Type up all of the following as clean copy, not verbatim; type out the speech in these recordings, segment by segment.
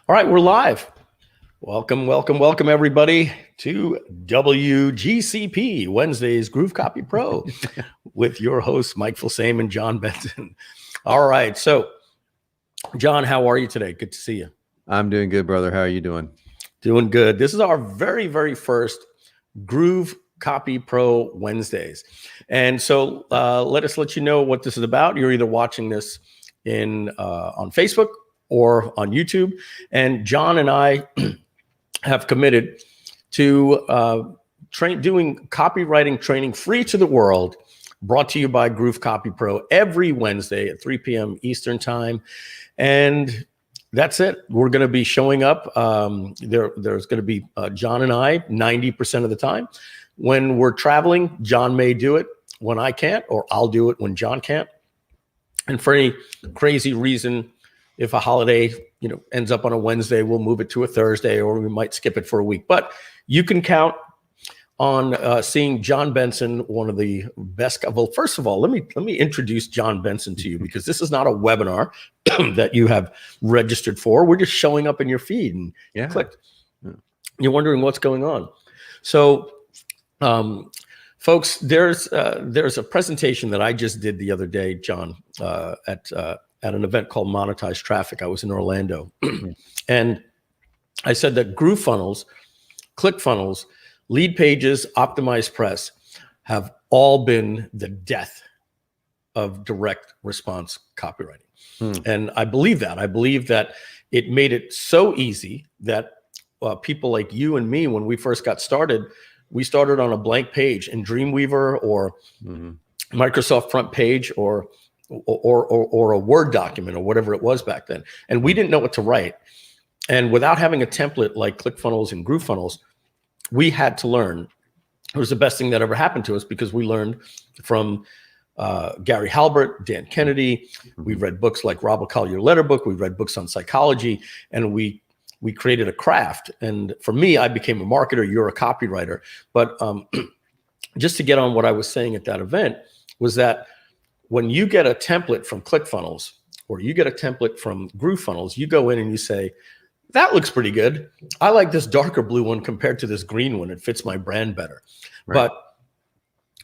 All right, we're live. Welcome, everybody to WGCP, Wednesday's Groove Copy Pro, with your hosts, Mike Filsame and John Benson. All right, so, John, how are you today? Good to see you. I'm doing good, brother. How are you doing? Doing good. This is our very first Groove Copy Pro Wednesdays. And so let us let you know what this is about. You're either watching this on Facebook or on YouTube. And John and I have committed to doing copywriting training free to the world, brought to you by GrooveCopyPro every Wednesday at 3 p.m. Eastern time. And that's it. We're going to be showing up. There's going to be John and I 90% of the time. When we're traveling, John may do it when I can't, or I'll do it when John can't. And for any crazy reason, if a holiday, ends up on a Wednesday, we'll move it to a Thursday, or we might skip it for a week. But you can count on seeing John Benson, one of the best. Well, first of all, let me introduce John Benson to you, because this is not a webinar that you have registered for. We're just showing up in your feed and clicked. You're wondering what's going on. So, folks, there's a presentation that I just did the other day, John, at an event called Monetize Traffic. I was in Orlando, and I said that GrooveFunnels, ClickFunnels, lead pages, optimized press have all been the death of direct response copywriting. And I believe that. I believe that it made it so easy that people like you and me, when we first got started, we started on a blank page in Dreamweaver or Microsoft Front Page or a Word document or whatever it was back then. And we didn't know what to write. And without having a template like ClickFunnels and GrooveFunnels, we had to learn. It was the best thing that ever happened to us, because we learned from Gary Halbert, Dan Kennedy. We've read books like Rob will Call Your Letter Book. We've read books on psychology, and we created a craft. And for me, I became a marketer. You're a copywriter. But just to get on what I was saying at that event was that when you get a template from ClickFunnels or you get a template from GrooveFunnels, you go in and you say, that looks pretty good. I like this darker blue one compared to this green one. It fits my brand better. Right. But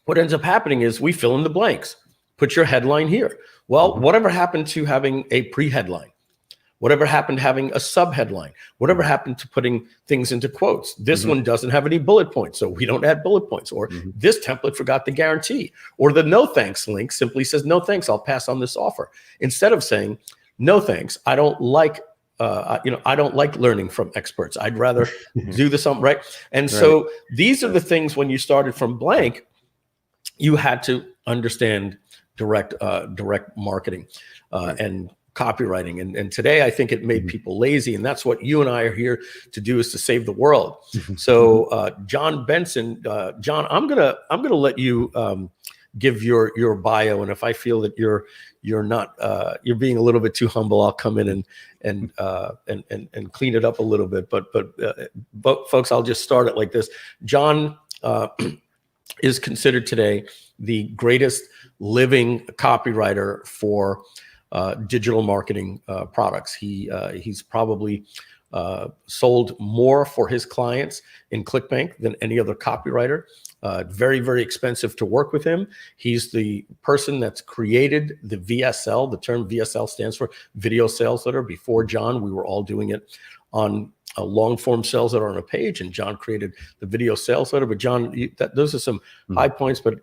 what ends up happening is we fill in the blanks. Put your headline here. Well, whatever happened to having a pre-headline? Whatever happened to having a sub-headline? Whatever happened to putting things into quotes? This one doesn't have any bullet points, so we don't add bullet points. Or this template forgot the guarantee. Or the no thanks link simply says, no thanks, I'll pass on this offer. Instead of saying, no thanks, I don't like I don't like learning from experts. I'd rather do this something right. And so these are the things, when you started from blank, you had to understand direct marketing and copywriting. And today I think it made people lazy. And that's what you and I are here to do, is to save the world. So John Benson, John, I'm gonna let you give your bio. And if I feel that you're not you're being a little bit too humble, I'll come in and clean it up a little bit. But folks, I'll just start it like this. John is considered today the greatest living copywriter for digital marketing products. He's probably sold more for his clients in ClickBank than any other copywriter. Very expensive to work with him. He's the person that's created the VSL. The term VSL stands for Video Sales Letter. Before John, we were all doing it on a long form sales letter on a page, and John created the Video Sales Letter. But John, those are some high points, but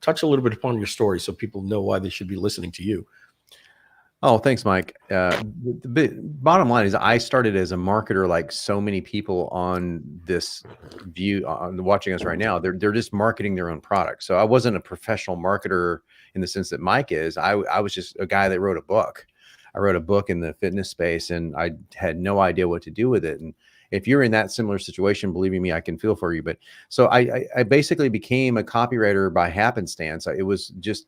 touch a little bit upon your story so people know why they should be listening to you. Oh, thanks, Mike. The bottom line is I started as a marketer, like so many people on this view, watching us right now. They're just marketing their own product. So I wasn't a professional marketer in the sense that Mike is. I was just a guy that wrote a book. I wrote a book in the fitness space, and I had no idea what to do with it. And if you're in that similar situation, believe me, I can feel for you. But so I basically became a copywriter by happenstance. It was just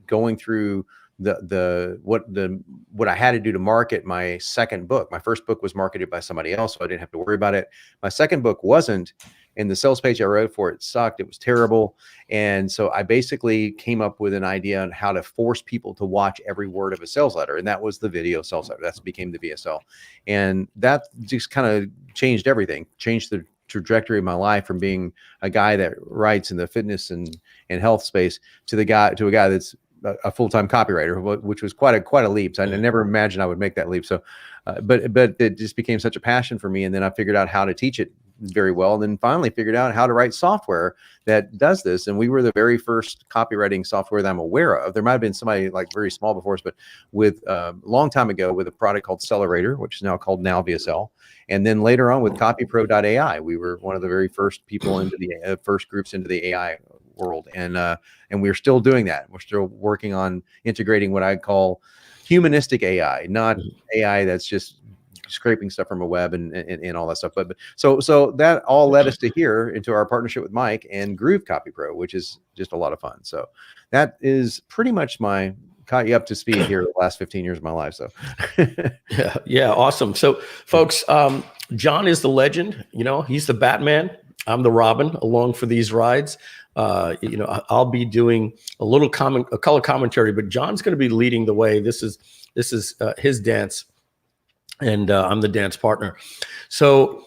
going through what I had to do to market my second book. My first book was marketed by somebody else, so I didn't have to worry about it. My second book wasn't, And the sales page I wrote for it sucked. It was terrible. And so I basically came up with an idea on how to force people to watch every word of a sales letter. And that was the video sales letter. That became the VSL. And that just kind of changed everything, changed the trajectory of my life from being a guy that writes in the fitness and health space to a guy that's a full-time copywriter, which was quite a leap. So I never imagined I would make that leap. So, but it just became such a passion for me. And then I figured out how to teach it very well. And then finally figured out how to write software that does this. And we were the very first copywriting software that I'm aware of. There might've been somebody like very small before us, but with a long time ago with a product called Accelerator, which is now called VSL. And then later on with CopyPro.ai, we were one of the very first people into the first groups into the AI world. And we're still doing that. We're still working on integrating what I call humanistic AI, not AI that's just scraping stuff from a web and all that stuff. But so that all led us to here into our partnership with Mike and GrooveCopyPro, which is just a lot of fun. So that is pretty much caught you up to speed here the last 15 years of my life. So yeah, awesome. So folks, John is the legend, he's the Batman. I'm the Robin along for these rides. I'll be doing a color commentary, but John's going to be leading the way. This is his dance, and I'm the dance partner. So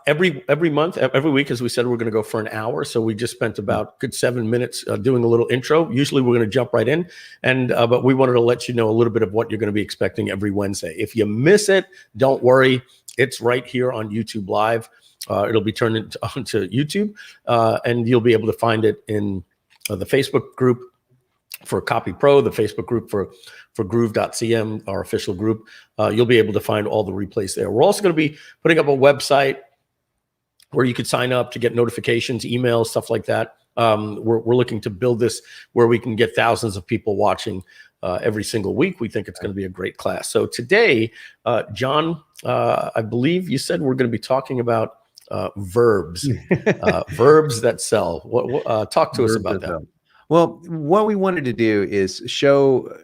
every month, every week, as we said, we're going to go for an hour. So we just spent about good 7 minutes doing a little intro. Usually we're going to jump right in, but we wanted to let you know a little bit of what you're going to be expecting every Wednesday. If you miss it, don't worry. It's right here on YouTube Live. It'll be turned onto YouTube, and you'll be able to find it in the Facebook group for CopyPro, the Facebook group for Groove.cm, our official group. You'll be able to find all the replays there. We're also going to be putting up a website where you could sign up to get notifications, emails, stuff like that. We're looking to build this where we can get thousands of people watching every single week. We think it's going to be a great class. So today, John, I believe you said we're going to be talking about verbs, verbs that sell. Talk to us about that. Well, what we wanted to do is show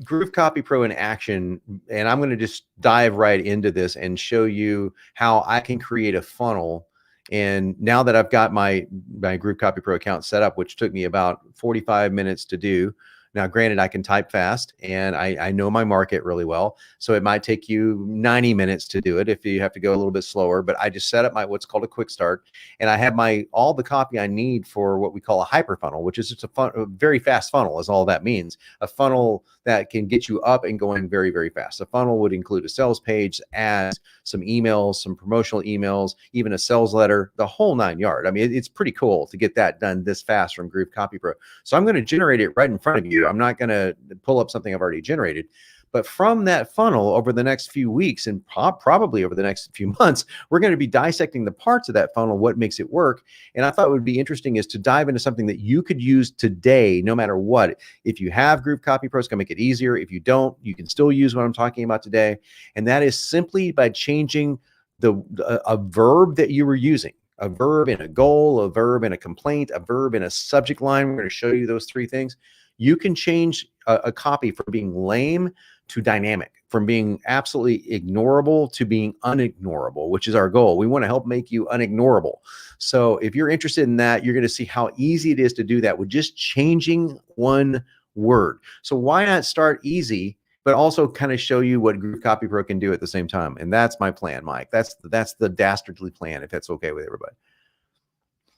GrooveCopyPro in action, and I'm going to just dive right into this and show you how I can create a funnel. And now that I've got my GrooveCopyPro account set up, which took me about 45 minutes to do. Now, granted, I can type fast and I know my market really well. So it might take you 90 minutes to do it if you have to go a little bit slower. But I just set up what's called a quick start. And I have all the copy I need for what we call a hyper funnel, which is just a very fast funnel is all that means. A funnel that can get you up and going very, very fast. A funnel would include a sales page, ads, some emails, some promotional emails, even a sales letter, the whole 9 yards. I mean, it's pretty cool to get that done this fast from GrooveCopyPro. So I'm going to generate it right in front of you. I'm not going to pull up something I've already generated. But from that funnel over the next few weeks and probably over the next few months, we're going to be dissecting the parts of that funnel, what makes it work. And I thought what would be interesting is to dive into something that you could use today, no matter what. If you have GrooveCopyPro, it's going to make it easier. If you don't, you can still use what I'm talking about today. And that is simply by changing a verb that you were using. A verb in a goal, a verb in a complaint, a verb in a subject line. We're going to show you those three things. You can change a copy from being lame to dynamic, from being absolutely ignorable to being unignorable, which is our goal. We want to help make you unignorable. So if you're interested in that, you're going to see how easy it is to do that with just changing one word. So why not start easy, but also kind of show you what GrooveCopyPro can do at the same time? And that's my plan, Mike. That's the dastardly plan, if that's okay with everybody.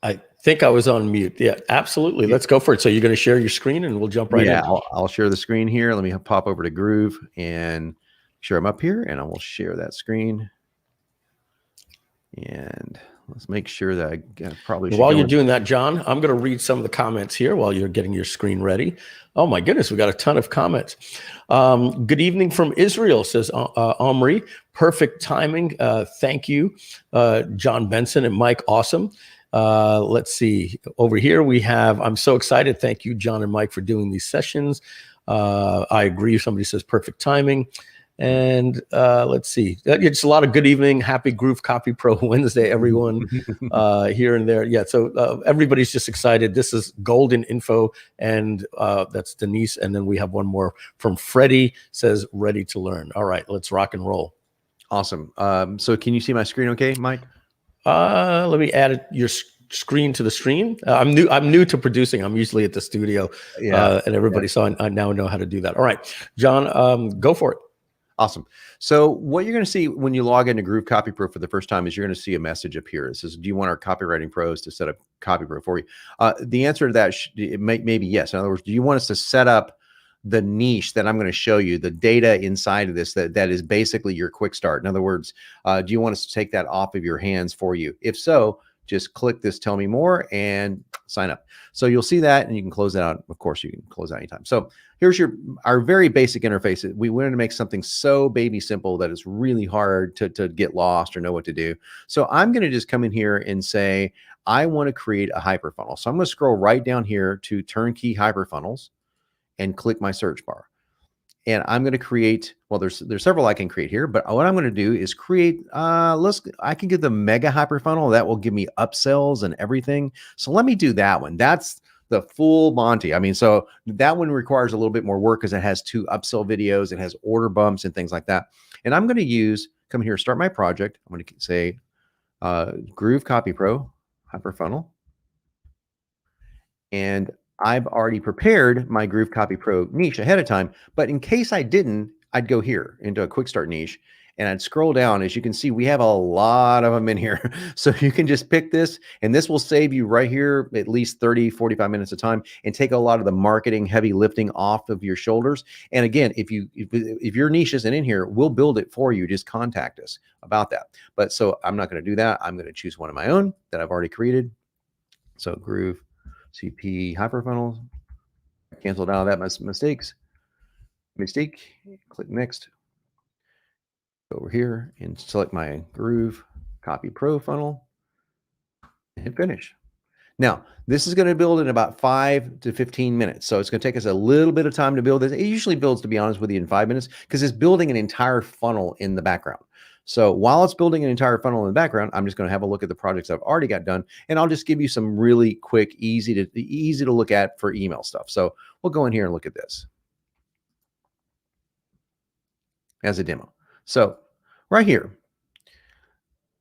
I think I was on mute. Yeah, absolutely. Let's go for it. So you're going to share your screen and we'll jump right in. I'll share the screen here. Let me pop over to Groove and share I'm up here, and I will share that screen. And let's make sure that I probably while you're doing that, John, I'm going to read some of the comments here while you're getting your screen ready. Oh my goodness, we got a ton of comments. Good evening from Israel, says Omri. Perfect timing. Thank you, John Benson and Mike. Awesome. Let's see. Over here we have, I'm so excited. Thank you, John and Mike, for doing these sessions. I agree. Somebody says perfect timing. And let's see. It's a lot of good evening. Happy GrooveCopyPro Wednesday, everyone, here and there. Yeah, so everybody's just excited. This is golden info, and that's Denise. And then we have one more from Freddie, says ready to learn. All right, let's rock and roll. Awesome. So can you see my screen okay, Mike? Let me add your screen to the stream. I'm new to producing. I'm usually at the studio, and everybody. So I now know how to do that. All right, John, go for it. Awesome. So what you're going to see when you log into GrooveCopyPro for the first time is you're going to see a message appear. It says, do you want our copywriting pros to set up CopyPro for you? The answer to that may be yes. In other words, do you want us to set up the niche that I'm going to show you, the data inside of this that is basically your quick start? In other words, do you want us to take that off of your hands for you? If so, just click this tell me more and sign up. So you'll see that, and you can close that out. Of course, you can close out anytime. So here's our very basic interface. We wanted to make something so baby simple that it's really hard to get lost or know what to do. So I'm going to just come in here and say, I want to create a hyperfunnel. So I'm going to scroll right down here to turnkey hyperfunnels and click my search bar. And I'm going to create, well, there's several I can create here, but what I'm going to do is create, I can get the mega hyperfunnel that will give me upsells and everything. So let me do that one. That's the full Monty. I mean, so that one requires a little bit more work because it has 2 upsell videos. It has order bumps and things like that. And I'm going to come here, start my project. I'm going to say GrooveCopyPro hyperfunnel. And I've already prepared my GrooveCopyPro niche ahead of time, but in case I didn't, I'd go here into a quick start niche and I'd scroll down. As you can see, we have a lot of them in here. So you can just pick this, and this will save you right here at least 30, 45 minutes of time and take a lot of the marketing heavy lifting off of your shoulders. And again, if your niche isn't in here, we'll build it for you. Just contact us about that. But so I'm not going to do that. I'm going to choose one of my own that I've already created. So Groove CP hyperfunnels. Canceled out of that mistake. Click next. Go over here and select my GrooveCopyPro funnel and hit finish. Now, this is going to build in about 5 to 15 minutes. So it's going to take us a little bit of time to build this. It usually builds, to be honest with you, in 5 minutes because it's building an entire funnel in the background. So while it's building an entire funnel in the background, I'm just going to have a look at the projects I've already got done, and I'll just give you some really quick, easy to look at for email stuff. So we'll go in here and look at this as a demo. So right here,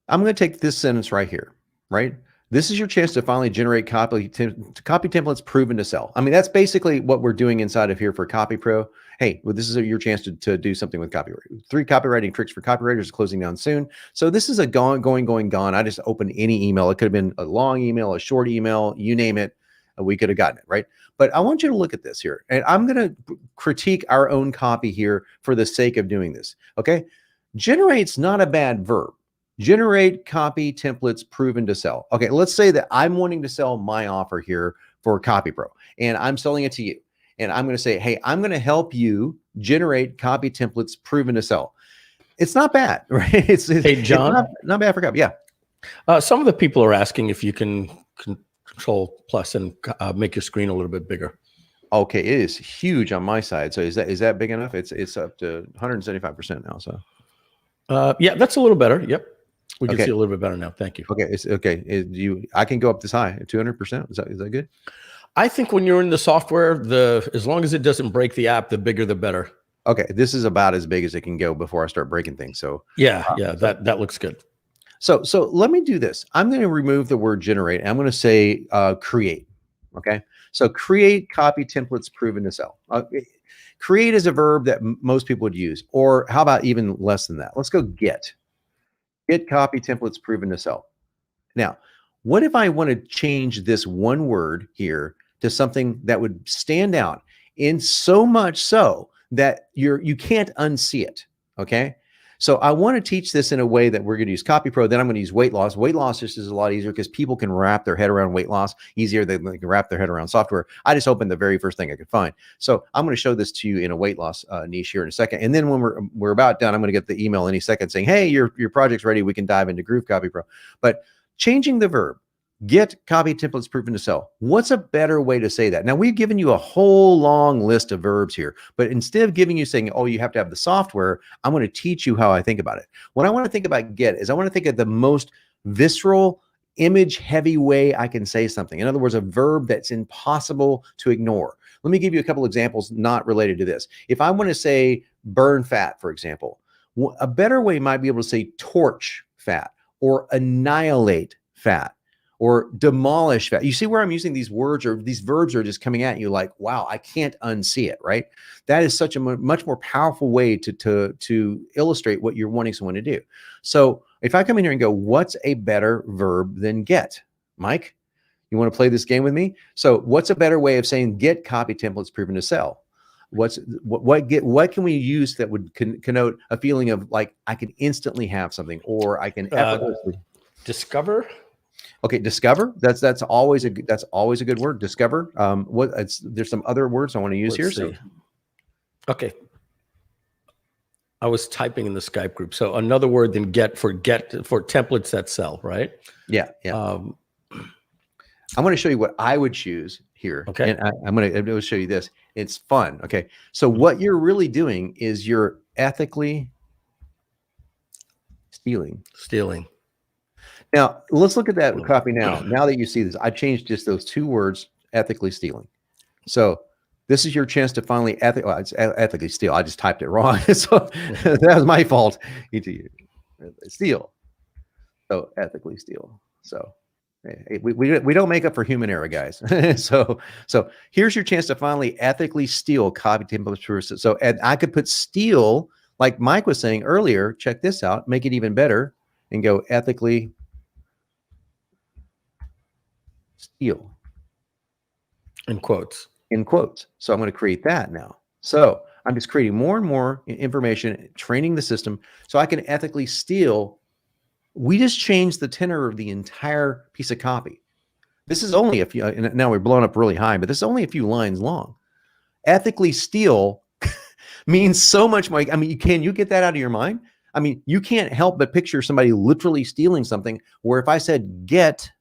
I'm going to take this sentence right here, right? This is your chance to finally generate copy templates proven to sell. I mean, that's basically what we're doing inside of here for CopyPro. Hey, well, this is your chance to do something with copywriting. 3 copywriting tricks for copywriters is closing down soon. So this is a going. I just opened any email. It could have been a long email, a short email, you name it. We could have gotten it, right? But I want you to look at this here. And I'm going to critique our own copy here for the sake of doing this, okay? Generate's not a bad verb. Generate copy templates proven to sell. Okay, let's say that I'm wanting to sell my offer here for CopyPro, and I'm selling it to you. And I'm going to say, hey, I'm going to help you generate copy templates proven to sell. It's not bad, right? Hey, John, it's not bad for copy. Yeah. Some of the people are asking if you can Control plus and make your screen a little bit bigger. Okay, it is huge on my side. So is that big enough? It's up to 175% now. So yeah, that's a little better. Yep. We can see a little bit better now. Thank you. Okay. It's okay. I can go up this high, 200%. Is that good? I think when you're in the software, as long as it doesn't break the app, the bigger the better. Okay. This is about as big as it can go before I start breaking things. So yeah, that looks good. So let me do this. I'm going to remove the word generate. And I'm going to say create. Okay. So create copy templates proven to sell. Create is a verb that most people would use, or how about even less than that? Let's go get copy templates proven to sell. Now, what if I want to change this one word here to something that would stand out in so much so that you can't unsee it? Okay. So I want to teach this in a way that we're going to use CopyPro. Then I'm going to use weight loss. Weight loss just is a lot easier because people can wrap their head around weight loss easier than they can wrap their head around software. I just opened the very first thing I could find. So I'm going to show this to you in a weight loss niche here in a second. And then when we're about done, I'm going to get the email any second saying, hey, your project's ready. We can dive into GrooveCopyPro. But changing the verb, get copy templates proven to sell. What's a better way to say that? Now, we've given you a whole long list of verbs here, but instead of giving you saying, oh, you have to have the software, I'm going to teach you how I think about it. What I want to think about get is I want to think of the most visceral, image heavy way I can say something. In other words, a verb that's impossible to ignore. Let me give you a couple examples not related to this. If I want to say burn fat, for example, a better way might be able to say torch fat, or annihilate fat, or demolish fat. You see where I'm using these words, or these verbs are just coming at you like, wow, I can't unsee it, right? That is such a much more powerful way to illustrate what you're wanting someone to do. So if I come in here and go, what's a better verb than get? Mike, you want to play this game with me? So what's a better way of saying get copy templates proven to sell? What can we use that would connote a feeling of like, I can instantly have something, or I can effortlessly discover. Okay, discover. That's always a good word. Discover. There's some other words I want to use here. So, okay, I was typing in the Skype group. So another word than get for templates that sell, right? Yeah. I'm going to show you what I would choose here. Okay, and I'm going to show you this. It's fun. Okay, so what you're really doing is you're ethically stealing. Now, let's look at that copy now. Now that you see this, I changed just those two words, ethically stealing. So this is your chance to finally ethically steal. I just typed it wrong. So that was my fault. Steal. So ethically steal. So we don't make up for human error, guys. So here's your chance to finally ethically steal copy templates. So and I could put steal, like Mike was saying earlier. Check this out. Make it even better and go ethically steal in quotes. So I'm going to create that now. So I'm just creating more and more information, training the system so I can ethically steal. We just changed the tenor of the entire piece of copy. This is only a few, and now we're blowing up really high, but this is only a few lines long. Ethically steal means so much, Mike. I mean, can you get that out of your mind? I mean, you can't help but picture somebody literally stealing something, where if I said get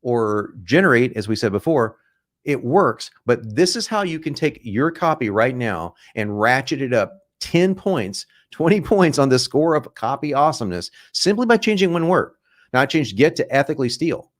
or generate, as we said before, it works. But this is how you can take your copy right now and ratchet it up 10 points, 20 points on the score of copy awesomeness simply by changing one word. Now I changed get to ethically steal.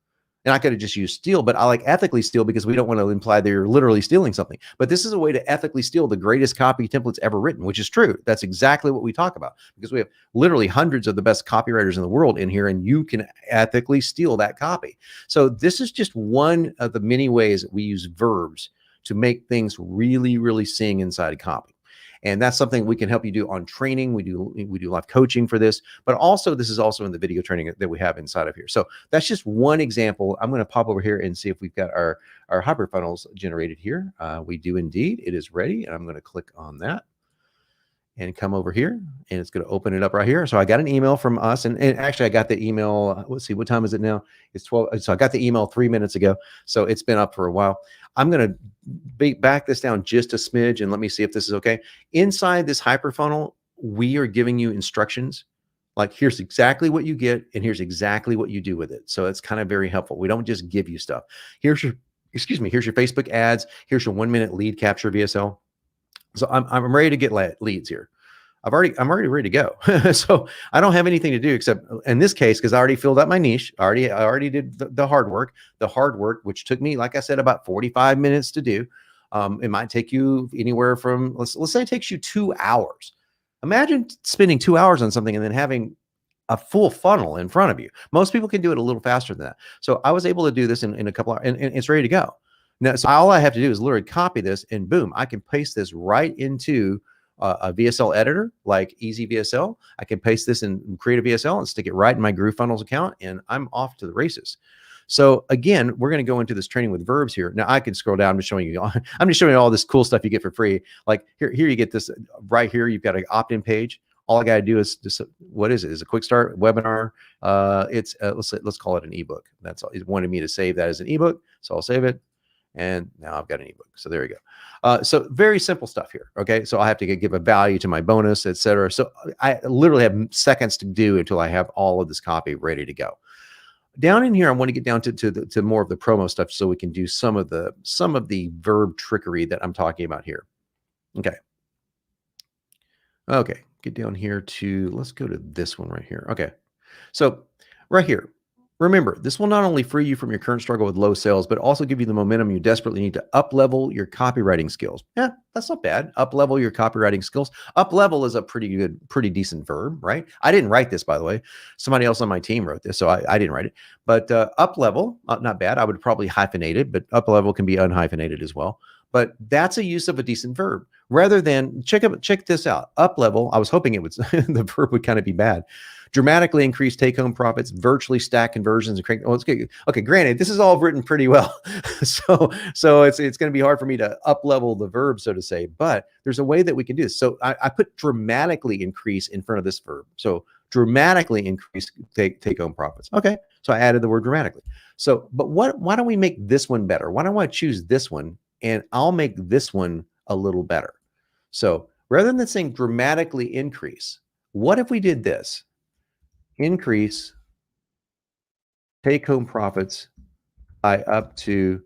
And I could have just used steal, but I like ethically steal because we don't want to imply that you're literally stealing something. But this is a way to ethically steal the greatest copy templates ever written, which is true. That's exactly what we talk about, because we have literally hundreds of the best copywriters in the world in here, and you can ethically steal that copy. So this is just one of the many ways that we use verbs to make things really, really sing inside a copy. And that's something we can help you do on training. We do live coaching for this, but also this is also in the video training that we have inside of here. So that's just one example. I'm going to pop over here and see if we've got our hyper funnels generated here. We do indeed. It is ready. And I'm going to click on that and come over here, and it's going to open it up right here. So I got an email from us, and actually I got the email. Let's see, what time is it now? It's 12. So I got the email 3 minutes ago. So it's been up for a while. I'm going to back this down just a smidge, and let me see if this is okay. Inside this hyper funnel, we are giving you instructions. Like, here's exactly what you get, and here's exactly what you do with it. So it's kind of very helpful. We don't just give you stuff. Here's your Facebook ads. Here's your 1 minute lead capture VSL. So I'm ready to get leads here. I'm already ready to go. So I don't have anything to do except in this case, because I already filled out my niche. I already did the hard work, which took me, like I said, about 45 minutes to do. It might take you anywhere from, let's say it takes you 2 hours. Imagine spending 2 hours on something and then having a full funnel in front of you. Most people can do it a little faster than that. So I was able to do this in a couple hours, and it's ready to go. Now, so all I have to do is literally copy this, and boom, I can paste this right into a VSL editor like Easy VSL. I can paste this and create a VSL and stick it right in my GrooveFunnels account, and I'm off to the races. So again, we're going to go into this training with verbs here. Now I can scroll down. I'm just showing you all this cool stuff you get for free. Like here you get this right here. You've got an opt-in page. All I got to do is just, what is it? Is a quick start webinar. It's let's call it an ebook. That's all. It wanted me to save that as an ebook, so I'll save it. And now I've got an ebook. So there you go. So very simple stuff here. Okay. So I have to give a value to my bonus, etc. So I literally have seconds to do until I have all of this copy ready to go. Down in here, I want to get down to more of the promo stuff, so we can do some of the verb trickery that I'm talking about here. Okay. Get down here to, let's go to this one right here. Okay. So right here, Remember, this will not only free you from your current struggle with low sales, but also give you the momentum you desperately need to up-level your copywriting skills. Yeah, that's not bad. Up-level your copywriting skills. Up-level is a pretty decent verb, right? I didn't write this, by the way. Somebody else on my team wrote this, so I didn't write it. But up-level, not bad. I would probably hyphenate it, but up-level can be unhyphenated as well. But that's a use of a decent verb. Rather than, check this out. Up-level, I was hoping it would, the verb would kind of be bad. Dramatically increase take-home profits, virtually stack conversions, and crank. Oh, it's good. Okay, granted, this is all written pretty well, so it's going to be hard for me to up-level the verb, so to say. But there's a way that we can do this. So I put dramatically increase in front of this verb. So dramatically increase take-home profits. Okay, so I added the word dramatically. So, but why don't we make this one better? Why don't I choose this one and I'll make this one a little better? So rather than saying dramatically increase, what if we did this? Increase take-home profits by up to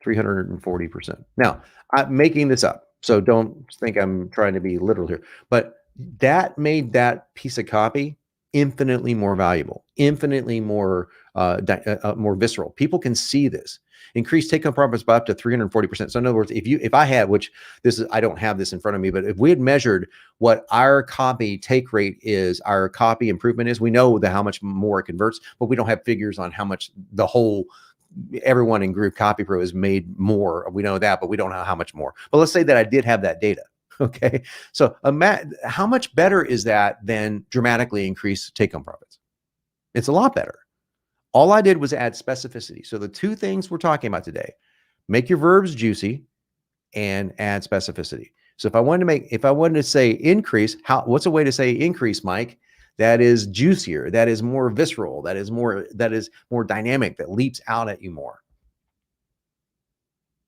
340%. Now, I'm making this up, so don't think I'm trying to be literal here, but that made that piece of copy infinitely more valuable, infinitely more more visceral. People can see this. Increase take-home profits by up to 340%. So in other words, if I had, which this is, I don't have this in front of me, but if we had measured what our copy take rate is, our copy improvement is, we know how much more it converts, but we don't have figures on how much everyone in GrooveCopyPro has made more. We know that, but we don't know how much more. But let's say that I did have that data. Okay. So how much better is that than dramatically increase take-home profits? It's a lot better. All I did was add specificity. So the two things we're talking about today, make your verbs juicy and add specificity. So if I wanted to say increase, what's a way to say increase, Mike? That is juicier, that is more visceral, that is more dynamic, that leaps out at you more.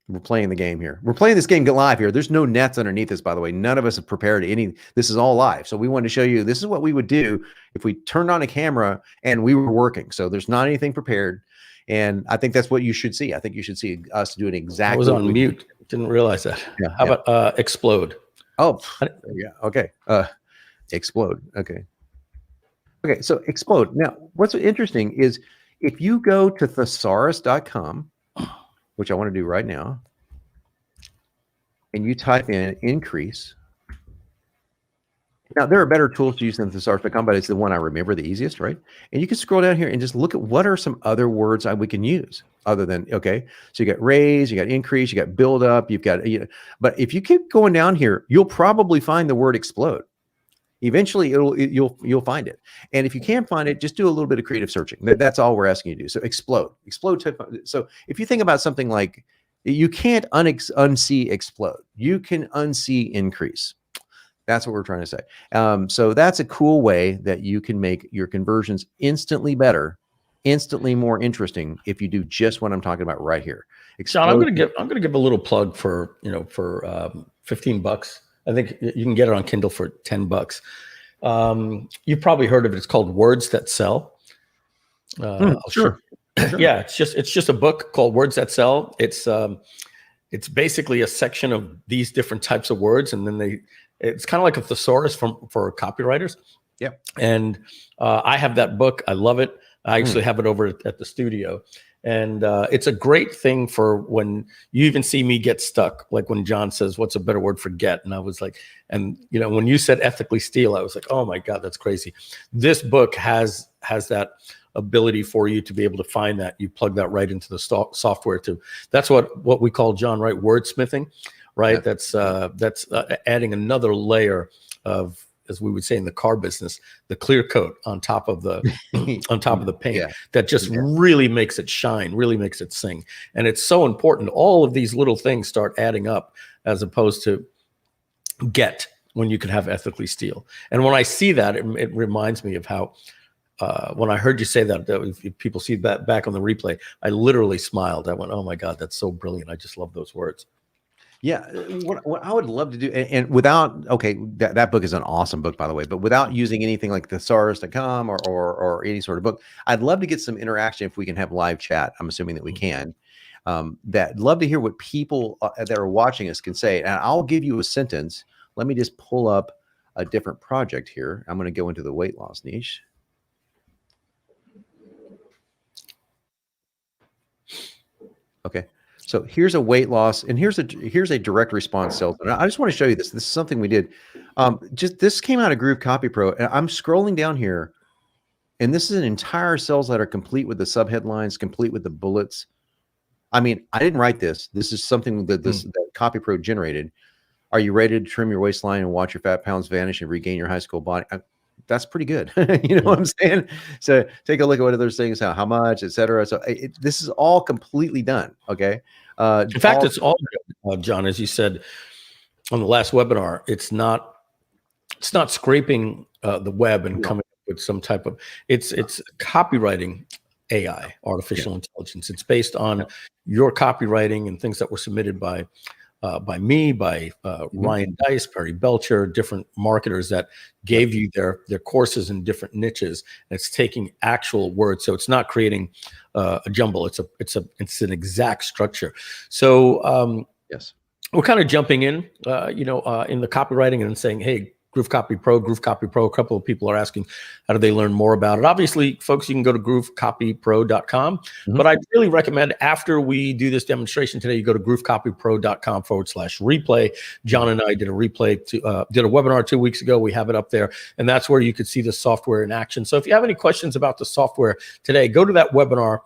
We're playing the game here. We're playing this game live here. There's no nets underneath this, by the way. None of us have prepared any. This is all live. So we wanted to show you, this is what we would do if we turned on a camera and we were working. So there's not anything prepared. And I think that's what you should see. I think you should see us doing exactly. I was on mute. Didn't realize that. Yeah. How about explode? Oh, yeah. Okay. Explode. Okay. Okay. So explode. Now, what's interesting is if you go to thesaurus.com, which I want to do right now, and you type in increase. Now, there are better tools to use than thesaurus.com, but it's the one I remember the easiest, right? And you can scroll down here and just look at what are some other words we can use other than, okay, so you got raise, you got increase, you got build up, you've got, but if you keep going down here, you'll probably find the word explode. Eventually, you'll find it. And if you can't find it, just do a little bit of creative searching. That's all we're asking you to do. So explode. So if you think about something like, you can't unsee explode. You can unsee increase. That's what we're trying to say. So that's a cool way that you can make your conversions instantly better, instantly more interesting if you do just what I'm talking about right here. John, I'm going to give a little plug for 15 bucks. I think you can get it on Kindle for $10. You've probably heard of it. It's called Words That Sell. Sure. Yeah, it's just a book called Words That Sell. It's basically a section of these different types of words, and then it's kind of like a thesaurus for copywriters. Yep. And I have that book. I love it. I actually have it over at the studio. And it's a great thing for when you even see me get stuck, like when John says, what's a better word for get? And I was like, and when you said ethically steal, I was like, oh my God, that's crazy. This book has that ability for you to be able to find that. You plug that right into the software too. That's what we call, John, right? Wordsmithing, right? Yeah. That's adding another layer of, as we would say in the car business, the clear coat on top of the paint that just really makes it shine, really makes it sing. And it's so important. All of these little things start adding up as opposed to get, when you can have ethically steal. And when I see that, it reminds me of how when I heard you say that, if people see that back on the replay, I literally smiled. I went, oh my God, that's so brilliant. I just love those words. Yeah, what I would love to do, and without, that book is an awesome book, by the way, but without using anything like thesaurus.com or any sort of book, I'd love to get some interaction if we can have live chat. I'm assuming that we can. Love to hear what people that are watching us can say. And I'll give you a sentence. Let me just pull up a different project here. I'm going to go into the weight loss niche. Okay. So here's a weight loss, and here's a direct response sales. And I just want to show you this. This is something we did. Just this came out of GrooveCopyPro, and I'm scrolling down here, and this is an entire sales letter complete with the subheadlines, complete with the bullets. I mean, I didn't write this. This is something that that CopyPro generated. Are you ready to trim your waistline and watch your fat pounds vanish and regain your high school body? That's pretty good. You know what I'm saying? So take a look at what other things, how much, et cetera. So this is all completely done. Okay. In fact, it's all good, John, as you said on the last webinar. It's not scraping the web and coming up with some type of, it's copywriting AI, artificial intelligence. It's based on your copywriting and things that were submitted by me, by Ryan Dice, Perry Belcher, different marketers that gave you their courses in different niches. And it's taking actual words, so it's not creating a jumble. It's an exact structure. So yes, we're kind of jumping in, in the copywriting and saying, hey, GrooveCopyPro. A couple of people are asking, how do they learn more about it? Obviously, folks, you can go to GrooveCopyPro.com. But I really recommend after we do this demonstration today, you go to GrooveCopyPro.com/replay. John and I did a replay, did a webinar 2 weeks ago. We have it up there. And that's where you could see the software in action. So if you have any questions about the software today, go to that webinar.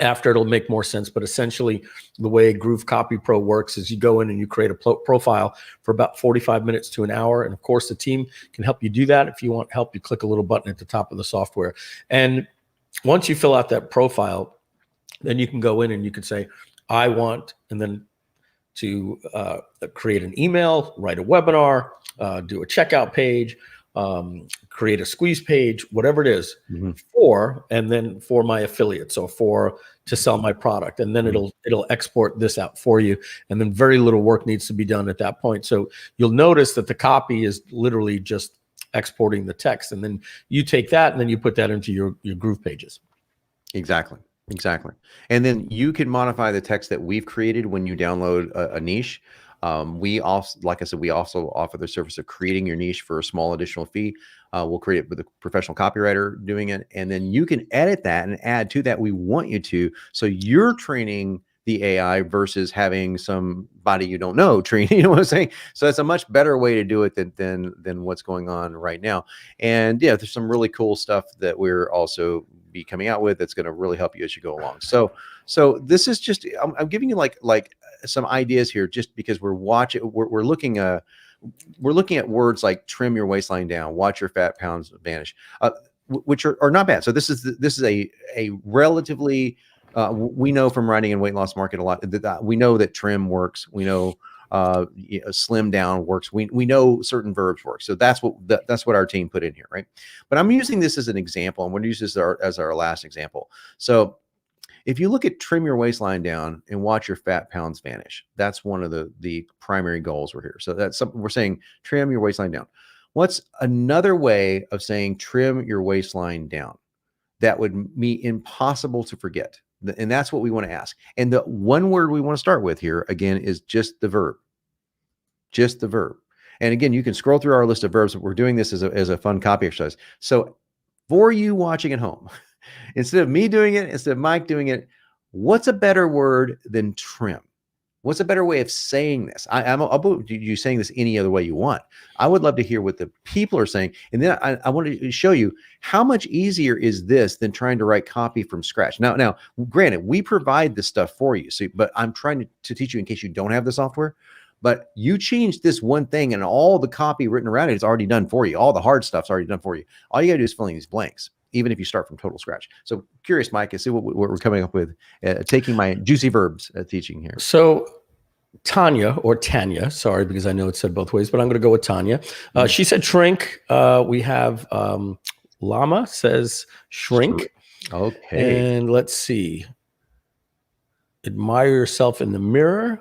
After, it'll make more sense. But essentially, the way GrooveCopyPro works is you go in and you create a profile for about 45 minutes to an hour. And of course, the team can help you do that. If you want help, you click a little button at the top of the software. And once you fill out that profile, then you can go in and you can say, I want, and then to create an email, write a webinar, do a checkout page, create a squeeze page, whatever it is, and then for my affiliate. So to sell my product, and then it'll export this out for you. And then very little work needs to be done at that point. So you'll notice that the copy is literally just exporting the text. And then you take that and then you put that into your Groove pages. Exactly. And then you can modify the text that we've created when you download a niche. We also, like I said, we also offer the service of creating your niche for a small additional fee. We'll create it with a professional copywriter doing it. And then you can edit that and add to that. We want you to, so you're training the AI versus having somebody you don't know train, you know what I'm saying? So that's a much better way to do it than what's going on right now. And yeah, there's some really cool stuff that we're also be coming out with that's going to really help you as you go along. So this is just, I'm giving you like some ideas here, just because we're looking at words like trim your waistline down, watch your fat pounds vanish, which are not bad. So this is a relatively, we know from writing in weight loss market a lot that we know that trim works. We know slim down works. We know certain verbs work. So that's what our team put in here, right? But I'm using this as an example. I'm going to use this as our last example. So if you look at trim your waistline down and watch your fat pounds vanish, that's one of the primary goals we're here. So that's something we're saying, trim your waistline down. What's another way of saying trim your waistline down that would be impossible to forget? And that's what we want to ask. And the one word we want to start with here, again, is just the verb. Just the verb. And again, you can scroll through our list of verbs. But we're doing this as a fun copy exercise. So for you watching at home, instead of me doing it, instead of Mike doing it, what's a better word than trim? What's a better way of saying this? I'll put you saying this any other way you want. I would love to hear what the people are saying. And then I want to show you how much easier is this than trying to write copy from scratch. Now, granted, we provide this stuff for you. So, but I'm trying to teach you in case you don't have the software. But you change this one thing and all the copy written around it is already done for you. All the hard stuff's already done for you. All you got to do is fill in these blanks, even if you start from total scratch. So curious, Mike, to see what we're coming up with, taking my juicy verbs teaching here. So Tanya, sorry, because I know it's said both ways, but I'm going to go with Tanya. She said shrink. We have Llama says shrink. Okay. And let's see. Admire yourself in the mirror.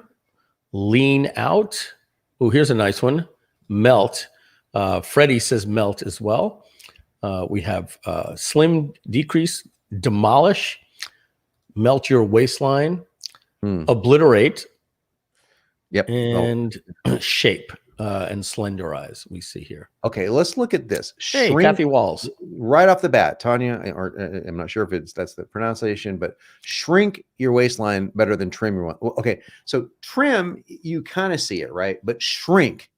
Lean out. Oh, here's a nice one. Melt. Freddie says melt as well. We have slim, decrease, demolish, melt your waistline, obliterate, yep, and shape. and slenderize, we see here. Okay, let's look at this. Hey, Shrink Kathy Walls. right off the bat, Tanya, or I'm not sure if that's the pronunciation, but shrink your waistline better than trim your one. Well, okay, so trim, you kind of see it, right? But shrink,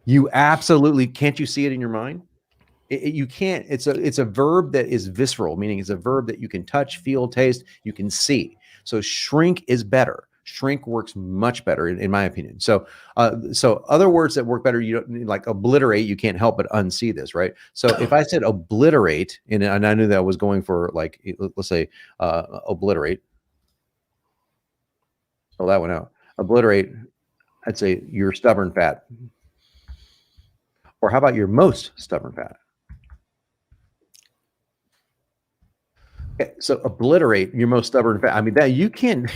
you absolutely can't. You see it in your mind? You can't. It's a verb that is visceral, meaning it's a verb that you can touch, feel, taste, you can see. So shrink is better. Shrink works much better in my opinion. So so other words that work better, you don't, like obliterate, you can't help but unsee this, right? So if I said obliterate, and I knew that I was going for, like, let's say obliterate. Oh, that went out. Obliterate, I'd say you're stubborn fat. Or how about your most stubborn fat? Okay, so obliterate your most stubborn fat. I mean, that you can,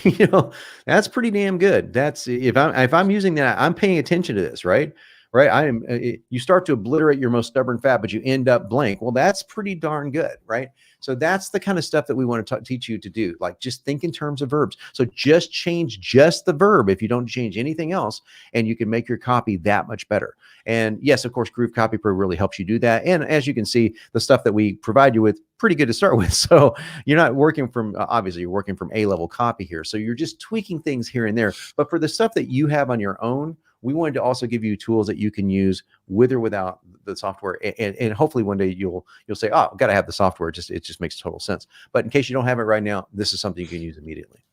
that's pretty damn good. That's if I'm using that, I'm paying attention to this, right? Right. You start to obliterate your most stubborn fat, but you end up blank. Well, that's pretty darn good, right? So that's the kind of stuff that we want to teach you to do. Like, just think in terms of verbs. So just change just the verb if you don't change anything else, and you can make your copy that much better. And yes, of course, GrooveCopyPro really helps you do that. And as you can see, the stuff that we provide you with, pretty good to start with. So you're not working from, obviously you're working from A-level copy here. So you're just tweaking things here and there. But for the stuff that you have on your own, we wanted to also give you tools that you can use with or without the software. And hopefully one day you'll say, oh, I've got to have the software. It just makes total sense. But in case you don't have it right now, this is something you can use immediately.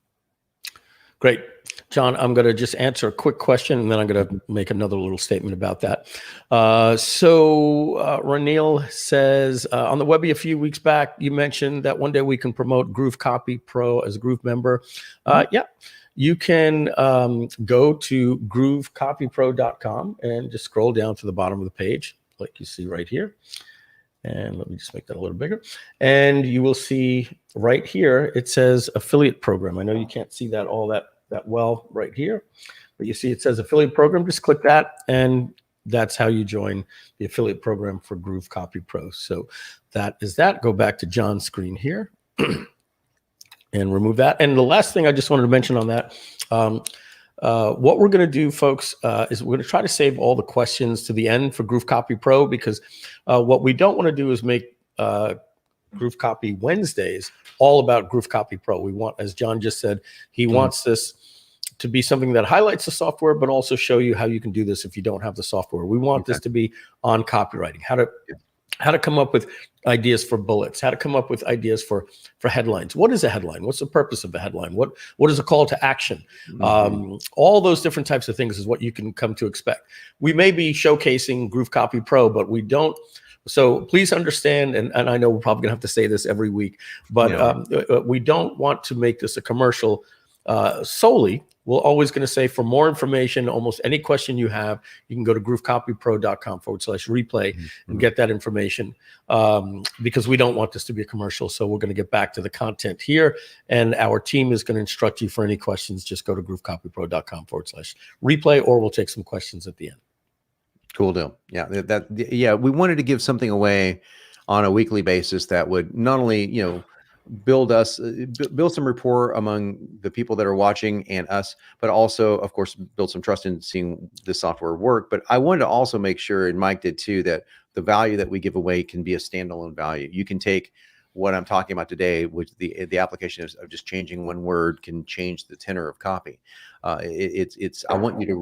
Great. John, I'm going to just answer a quick question, and then I'm going to make another little statement about that. Ranil says, on the Webby a few weeks back, you mentioned that one day we can promote GrooveCopyPro as a Groove member. Yeah. You can go to GrooveCopyPro.com and just scroll down to the bottom of the page, like you see right here. And let me just make that a little bigger. And you will see right here, it says affiliate program. I know you can't see that all that well right here, but you see it says affiliate program. Just click that, and that's how you join the affiliate program for GrooveCopyPro. So that is that. Go back to John's screen here. And remove that. And the last thing I just wanted to mention on that, what we're going to do, folks, is we're going to try to save all the questions to the end for GrooveCopyPro, because what we don't want to do is make GrooveCopy Wednesdays all about GrooveCopyPro. We want, as John just said, he wants this to be something that highlights the software, but also show you how you can do this if you don't have the software. We want this to be on copywriting, how to come up with ideas for bullets, how to come up with ideas for headlines. What is a headline? What's the purpose of a headline? What is a call to action? All those different types of things is what you can come to expect. We may be showcasing GrooveCopyPro, but we don't. So please understand, and I know we're probably gonna have to say this every week, but we don't want to make this a commercial solely. We're always going to say, for more information, almost any question you have, you can go to GrooveCopyPro.com/replay and get that information, because we don't want this to be a commercial. So we're going to get back to the content here, and our team is going to instruct you for any questions. Just go to GrooveCopyPro.com/replay, or we'll take some questions at the end. Cool deal. Yeah, we wanted to give something away on a weekly basis that would not only, build some rapport among the people that are watching and us, but also, of course, build some trust in seeing the software work. But I wanted to also make sure, and Mike did too, that the value that we give away can be a standalone value. You can take what I'm talking about today, which the application of just changing one word can change the tenor of copy. I want you to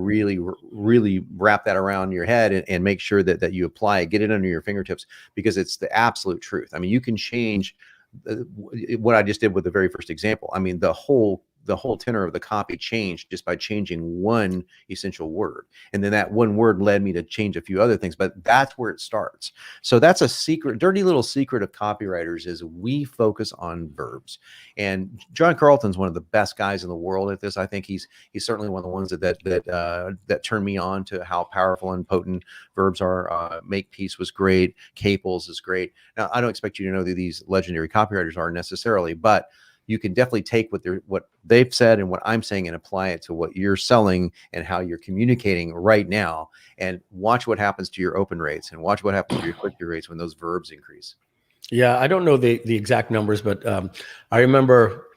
really wrap that around your head and make sure that you apply it, get it under your fingertips, because it's the absolute truth. I mean, you can change what I just did with the very first example. I mean, the whole tenor of the copy changed just by changing one essential word. And then that one word led me to change a few other things, but that's where it starts. So that's a secret, dirty little secret of copywriters, is we focus on verbs. And John Carlton's one of the best guys in the world at this. I think he's certainly one of the ones that turned me on to how powerful and potent verbs are. Makepeace was great. Caples is great. Now, I don't expect you to know who these legendary copywriters are necessarily, but you can definitely take what they've said and what I'm saying and apply it to what you're selling and how you're communicating right now, and watch what happens to your open rates and watch what happens to your click-through rates when those verbs increase. Yeah, I don't know the exact numbers, but I remember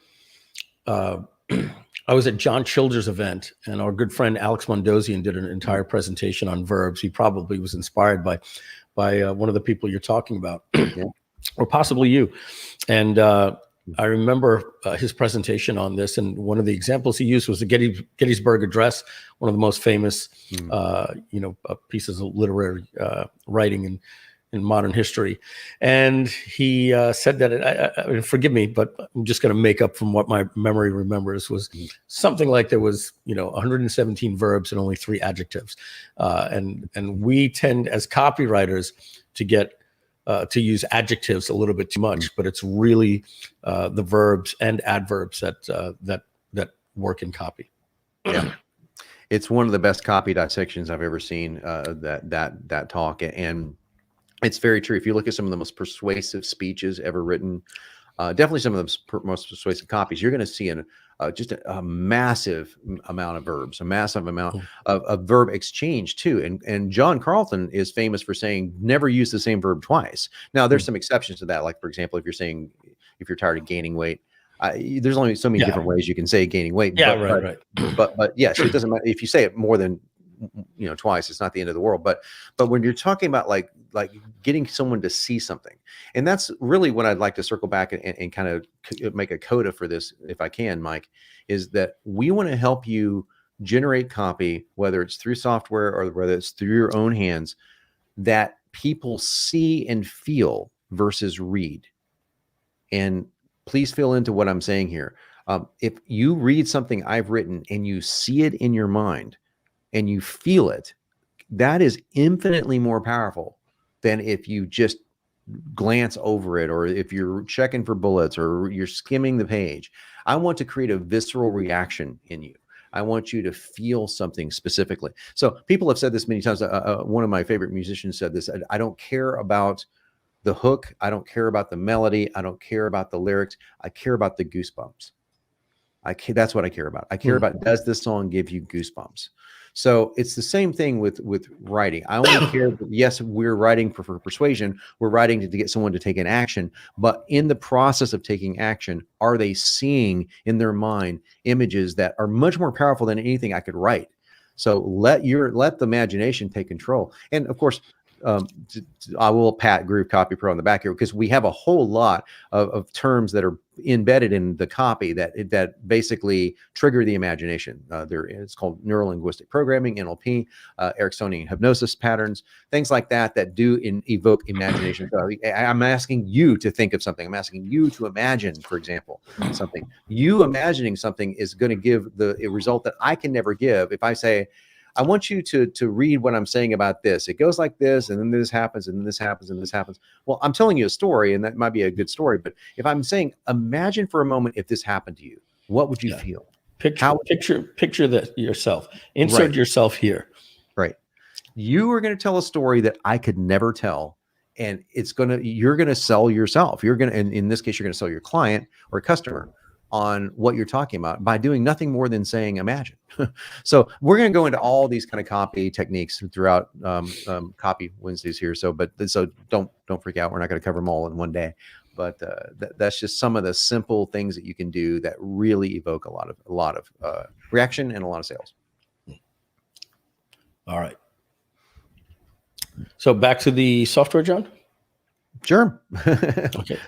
I was at John Childers' event, and our good friend Alex Mondosian did an entire presentation on verbs. He probably was inspired by one of the people you're talking about, Yeah. or possibly you. And I remember his presentation on this, and one of the examples he used was the Gettysburg Address, one of the most famous, pieces of literary writing in modern history. And he said that, I mean, forgive me, but I'm just going to make up from what my memory remembers, was something like there was, 117 verbs and only 3 adjectives. And we tend as copywriters to get to use adjectives a little bit too much, but it's really the verbs and adverbs that work in copy. Yeah. It's one of the best copy dissections I've ever seen, that talk. And it's very true. If you look at some of the most persuasive speeches ever written, definitely some of the most persuasive copies, you're going to see just a massive amount of verbs, a massive amount of verb exchange too. And John Carlton is famous for saying, never use the same verb twice. Now, there's some exceptions to that. Like, for example, if you're tired of gaining weight, there's only so many different ways you can say gaining weight. Yeah, right. But yes, it doesn't matter if you say it more than twice. It's not the end of the world. But when you're talking about like getting someone to see something, and that's really what I'd like to circle back and kind of make a coda for this, if I can, Mike, is that we want to help you generate copy, whether it's through software or whether it's through your own hands, that people see and feel versus read. And please fill into what I'm saying here. If you read something I've written and you see it in your mind and you feel it, that is infinitely more powerful than if you just glance over it, or if you're checking for bullets or you're skimming the page. I want to create a visceral reaction in you. I want you to feel something specifically. So people have said this many times. One of my favorite musicians said this: I don't care about the hook. I don't care about the melody. I don't care about the lyrics. I care about the goosebumps. That's what I care about. I care about, does this song give you goosebumps? So it's the same thing with writing. I only care, yes, we're writing for persuasion. We're writing to get someone to take an action. But in the process of taking action, are they seeing in their mind images that are much more powerful than anything I could write? So let the imagination take control. And of course, I will pat GrooveCopyPro on the back here, because we have a whole lot of terms that are embedded in the copy that basically trigger the imagination. It's called neuro-linguistic programming, NLP, Ericksonian hypnosis patterns, things like that do evoke imagination. So I'm asking you to think of something. I'm asking you to imagine, for example, something. You imagining something is going to give a result that I can never give. If I say, I want you to read what I'm saying about this. It goes like this, and then this happens, and then this happens, and this happens. Well, I'm telling you a story, and that might be a good story. But if I'm saying, imagine for a moment if this happened to you, what would you feel? Picture that yourself. Insert yourself here. Right. You are going to tell a story that I could never tell, and you're going to sell yourself. And in this case, you're going to sell your client or customer on what you're talking about by doing nothing more than saying imagine. So we're going to go into all these kind of copy techniques throughout Copy Wednesdays here. So don't freak out. We're not going to cover them all in one day, but that's just some of the simple things that you can do that really evoke a lot of reaction and a lot of sales. All right. So back to the software, John. Sure. Okay.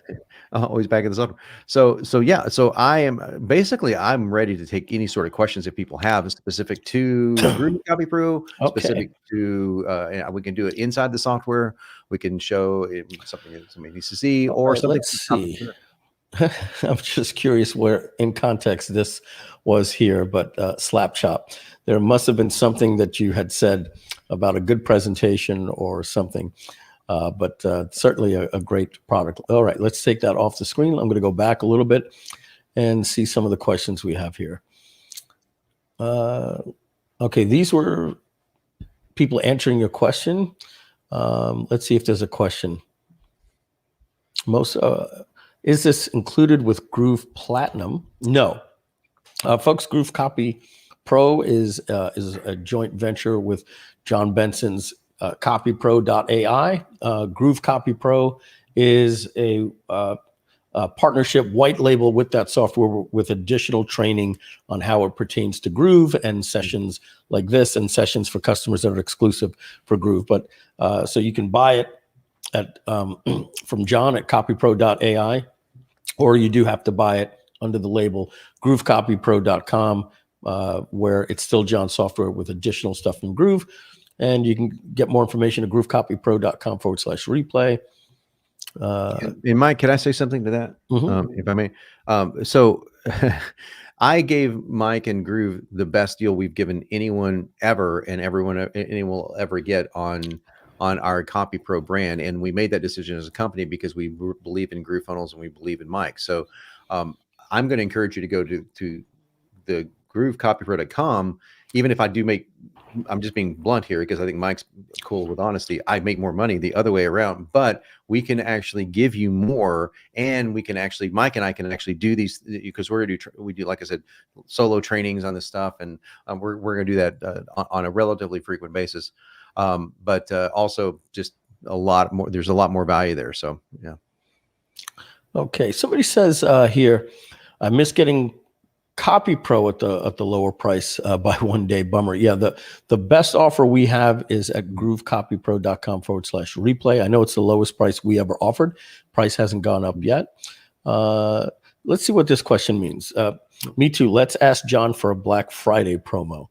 Always back in the software. So I'm ready to take any sort of questions that people have specific to GrooveCopyPro, specific to, we can do it inside the software. We can show something that somebody needs to see, or something. Let's see. I'm just curious where in context this was here, but Slap Chop, there must have been something that you had said about a good presentation or something. But certainly a great product. All right, let's take that off the screen. I'm going to go back a little bit and see some of the questions we have here. Okay, these were people answering your question. Let's see if there's a question. Is this included with Groove Platinum? No. Folks, GrooveCopyPro is a joint venture with John Benson's CopyPro.ai. GrooveCopyPro is a partnership white label with that software with additional training on how it pertains to Groove and sessions like this and sessions for customers that are exclusive for Groove. But so you can buy it at from John at copypro.ai, or you do have to buy it under the label GrooveCopyPro.com, where it's still John software with additional stuff from Groove. And you can get more information at GrooveCopyPro.com/replay. And Mike, can I say something to that, if I may? So I gave Mike and Groove the best deal we've given anyone ever, and anyone will ever get on our CopyPro brand. And we made that decision as a company because we believe in Groove funnels and we believe in Mike. So I'm going to encourage you to go to the GrooveCopyPro.com. Even if I do make, I'm just being blunt here because I think Mike's cool with honesty. I make more money the other way around, but we can actually give you more, and we can actually, Mike and I can actually do these because we do, like I said, solo trainings on this stuff, and we're going to do that on a relatively frequent basis. But also just a lot more. There's a lot more value there. So yeah. Okay. Somebody says here, I miss getting CopyPro at the lower price by one day. Bummer. Yeah, the best offer we have is at GrooveCopyPro.com/replay. I know it's the lowest price we ever offered. Price hasn't gone up yet. Let's see what this question means. Me too. Let's ask John for a Black Friday promo.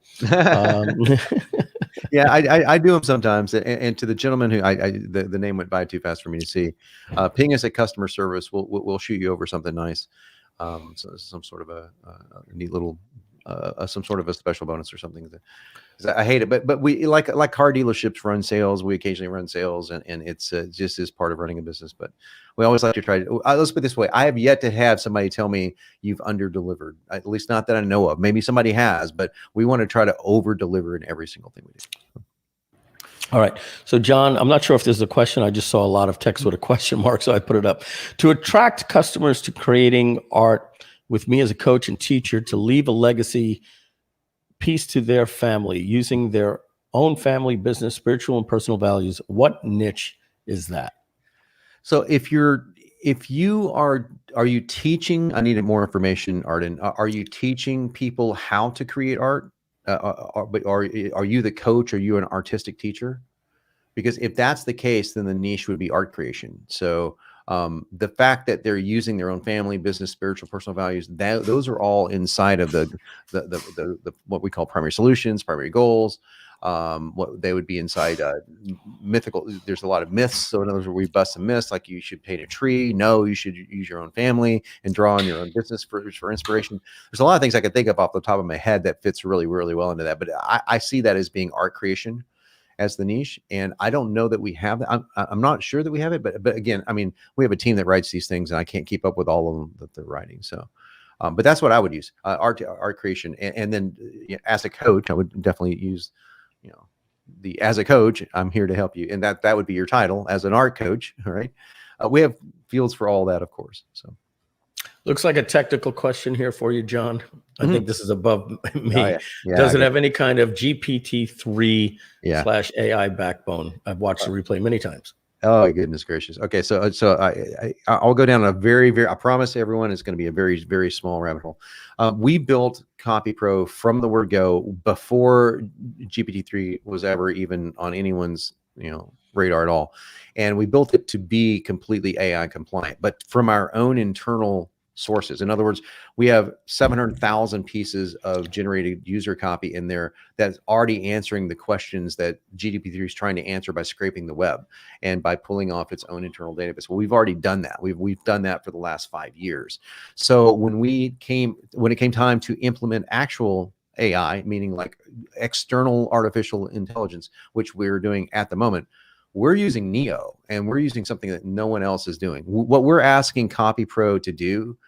Yeah, I do them sometimes. And to the gentleman who the name went by too fast for me to see, ping us at customer service. We'll shoot you over something nice. So some sort of a neat little, some sort of a special bonus or something. I hate it, but we like car dealerships run sales. We occasionally run sales, and it's just as part of running a business. But we always like to try to. Let's put it this way: I have yet to have somebody tell me you've under-delivered. At least not that I know of. Maybe somebody has, but we want to try to over-deliver in every single thing we do. All right. So, John, I'm not sure if this is a question. I just saw a lot of text with a question mark, so I put it up. To attract customers to creating art with me as a coach and teacher, to leave a legacy piece to their family using their own family, business, spiritual, and personal values, what niche is that? So if you are you teaching, I needed more information, Arden. Are you teaching people how to create art? But are you the coach? Are you an artistic teacher? Because if that's the case, then the niche would be art creation. So the fact that they're using their own family, business, spiritual, personal values, those are all inside of the what we call primary solutions, primary goals. What they would be inside mythical. There's a lot of myths. So in other words, we bust some myths like you should paint a tree. No, you should use your own family and draw on your own business for inspiration. There's a lot of things I could think of off the top of my head that fits really, really well into that. But I see that as being art creation as the niche. And I don't know that we have that. I'm not sure that we have it, but again, I mean, we have a team that writes these things and I can't keep up with all of them that they're writing. So, but that's what I would use, art creation. And then as a coach, I would definitely use, as a coach, I'm here to help you. And that would be your title as an art coach. All right. We have fields for all that, of course. So looks like a technical question here for you, John. I think this is above me. Oh, yeah. Does it have any kind of GPT-3/AI backbone? I've watched the replay many times. Oh, goodness gracious. Okay. So I'll go down a very, I promise everyone it's going to be a very, very small rabbit hole. We built CopyPro from the word go before GPT-3 was ever even on anyone's, radar at all. And we built it to be completely AI compliant, but from our own internal sources. In other words, we have 700,000 pieces of generated user copy in there that's already answering the questions that GPT-3 is trying to answer by scraping the web and by pulling off its own internal database. Well, we've already done that. We've done that for the last 5 years. So when it came time to implement actual AI, meaning like external artificial intelligence, which we're doing at the moment, we're using Neo, and we're using something that no one else is doing. What we're asking CopyPro to do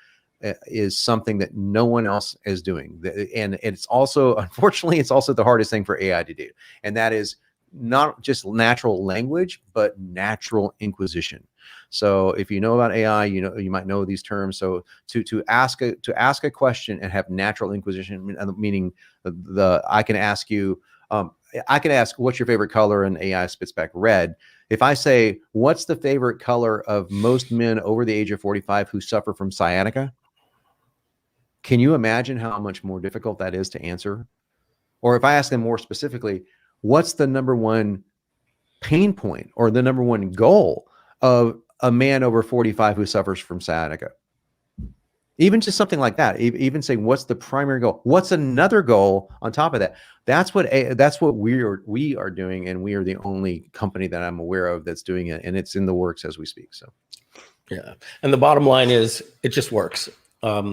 is something that no one else is doing. And it's also, unfortunately, it's also the hardest thing for AI to do. And that is not just natural language, but natural inquisition. So if you know about AI, you might know these terms. So to ask a question and have natural inquisition, meaning I can ask you, I can ask, what's your favorite color? And AI spits back red. If I say, what's the favorite color of most men over the age of 45 who suffer from sciatica? Can you imagine how much more difficult that is to answer? Or if I ask them more specifically, what's the number one pain point or the number one goal of a man over 45 who suffers from sciatica? Even just something like that, even saying, what's the primary goal? What's another goal on top of that? That's what we are doing. And we are the only company that I'm aware of that's doing it. And it's in the works as we speak. So, yeah. And the bottom line is it just works. Tech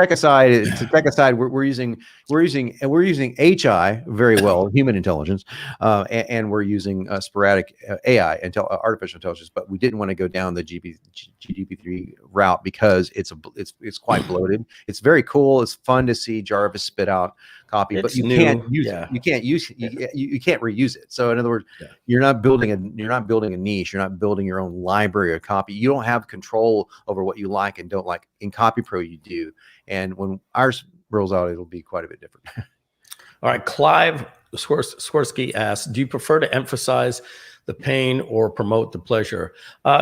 aside, we're using HI very well, human intelligence, and we're using sporadic AI, artificial intelligence. But we didn't want to go down the GPT-3 route because it's quite bloated. It's very cool. It's fun to see Jarvis spit out copy, but you can't use it. You can't reuse it. So in other words, you're not building a niche. You're not building your own library of copy. You don't have control over what you like and don't like. In CopyPro, you do. And when ours rolls out, it'll be quite a bit different. All right. Clive Swirsky asks, do you prefer to emphasize the pain or promote the pleasure?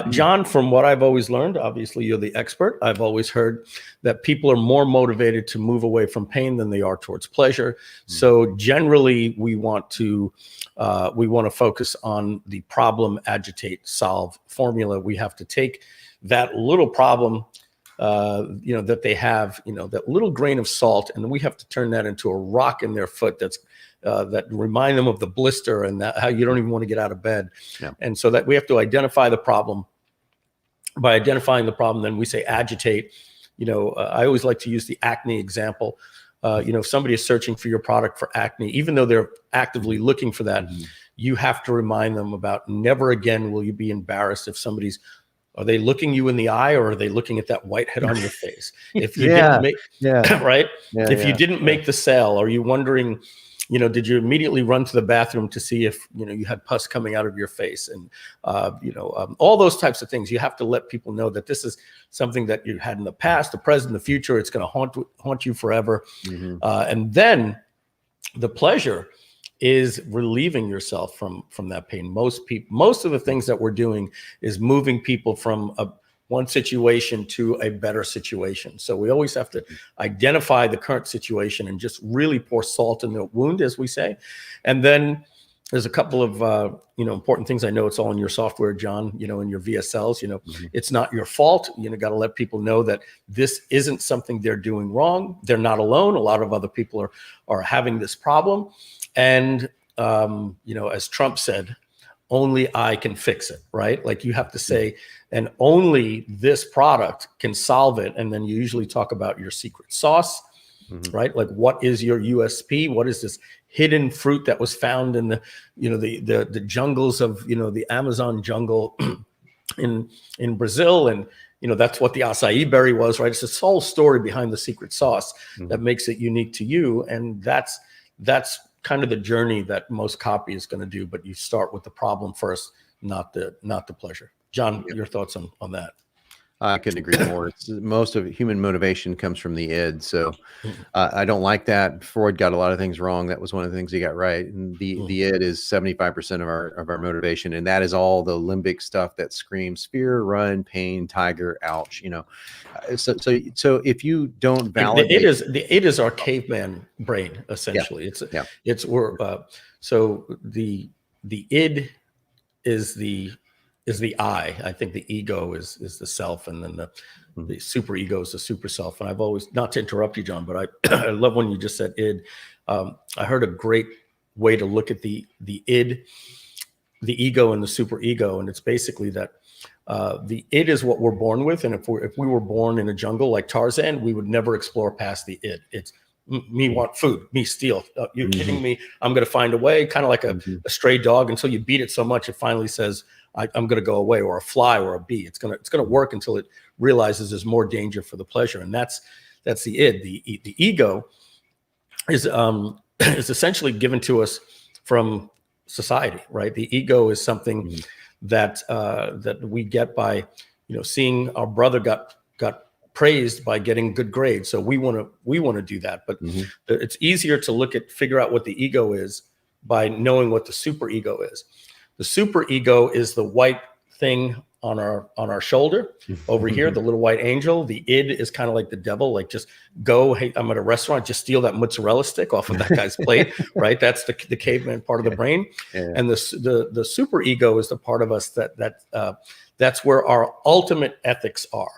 John, from what I've always learned, obviously you're the expert. I've always heard that people are more motivated to move away from pain than they are towards pleasure. So generally we want to focus on the problem, agitate, solve formula. We have to take that little problem, that they have, that little grain of salt, and we have to turn that into a rock in their foot that remind them of the blister and how you don't even want to get out of bed. Yeah. And so that we have to identify the problem. By identifying the problem, then we say agitate. I always like to use the acne example. If somebody is searching for your product for acne, even though they're actively looking for that, you have to remind them about never again will you be embarrassed if are they looking you in the eye or are they looking at that whitehead on your face? If you didn't make, if you didn't make the sale, are you wondering, did you immediately run to the bathroom to see if, you had pus coming out of your face? And, all those types of things. You have to let people know that this is something that you had in the past, the present, the future. It's going to haunt you forever. And then the pleasure is relieving yourself from that pain. Most of the things that we're doing is moving people from one situation to a better situation. So we always have to identify the current situation and just really pour salt in the wound, as we say. And then there's a couple of important things. I know it's all in your software, John, in your VSLs, it's not your fault. Got to let people know that this isn't something they're doing wrong. They're not alone. A lot of other people are having this problem. And, as Trump said, only I can fix it, right? Like you have to say, and only this product can solve it. And then you usually talk about your secret sauce, right? Like what is your USP? What is this hidden fruit that was found in the jungles of, the Amazon jungle in Brazil? And, that's what the acai berry was, right? It's this whole story behind the secret sauce that makes it unique to you. And that's kind of the journey that most copy is going to do, but you start with the problem first, not the pleasure. John, your thoughts on that? I couldn't agree more. Most of human motivation comes from the id. So I don't like that. Freud got a lot of things wrong. That was one of the things he got right. And the id is 75% of our motivation. And that is all the limbic stuff that screams fear, run, pain, tiger, ouch, So if you don't validate, the id is our caveman brain, essentially. So the id is the I. I think the ego is the self, and then the super ego is the super self. And I've always, not to interrupt you, John, but I love when you just said id. I heard a great way to look at the id, the ego, and the super ego, and it's basically that the id is what we're born with, and if we were born in a jungle like Tarzan, we would never explore past the id. It's me want food, me steal. You're kidding me? I'm going to find a way, kind of like a stray dog, until you beat it so much it finally says, I'm going to go away, or a fly or a bee. It's going to work until it realizes there's more danger for the pleasure. And that's the id. The ego is essentially given to us from society, right? The ego is something that we get by, seeing our brother got praised by getting good grades. So we want to do that, but it's easier to figure out what the ego is by knowing what the super ego is. The super ego is the white thing on our shoulder over here, the little white angel. The id is kind of like the devil, like just go, hey, I'm at a restaurant, just steal that mozzarella stick off of that guy's plate, right? That's the caveman part of the brain. Yeah. And the super ego is the part of us that's where our ultimate ethics are.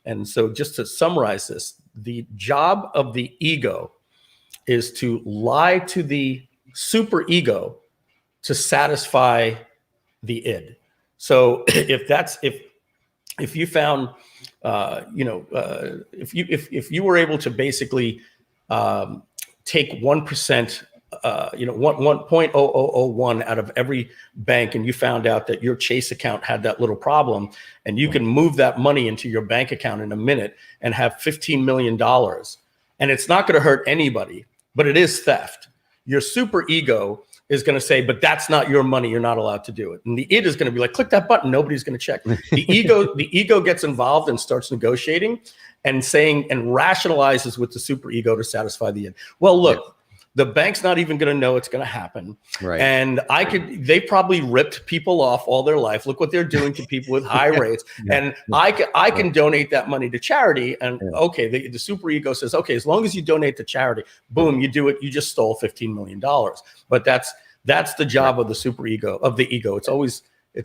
And so just to summarize this, the job of the ego is to lie to the super ego to satisfy the id. So if you found, if you were able to basically take 1%, 1.0001 out of every bank, and you found out that your Chase account had that little problem, and you can move that money into your bank account in a minute and have $15 million, and it's not going to hurt anybody, but it is theft. Your super ego is going to say, but that's not your money. You're not allowed to do it. And the id is going to be like, click that button. Nobody's going to check. The ego gets involved and starts negotiating and saying and rationalizes with the super ego to satisfy the id. Well, look, the bank's not even going to know it's going to happen. Right. And they probably ripped people off all their life. Look what they're doing to people with high rates. And I can donate that money to charity. And okay, the super ego says, okay, as long as you donate to charity, boom, you do it. You just stole $15 million. But that's the job of the super ego, of the ego. It's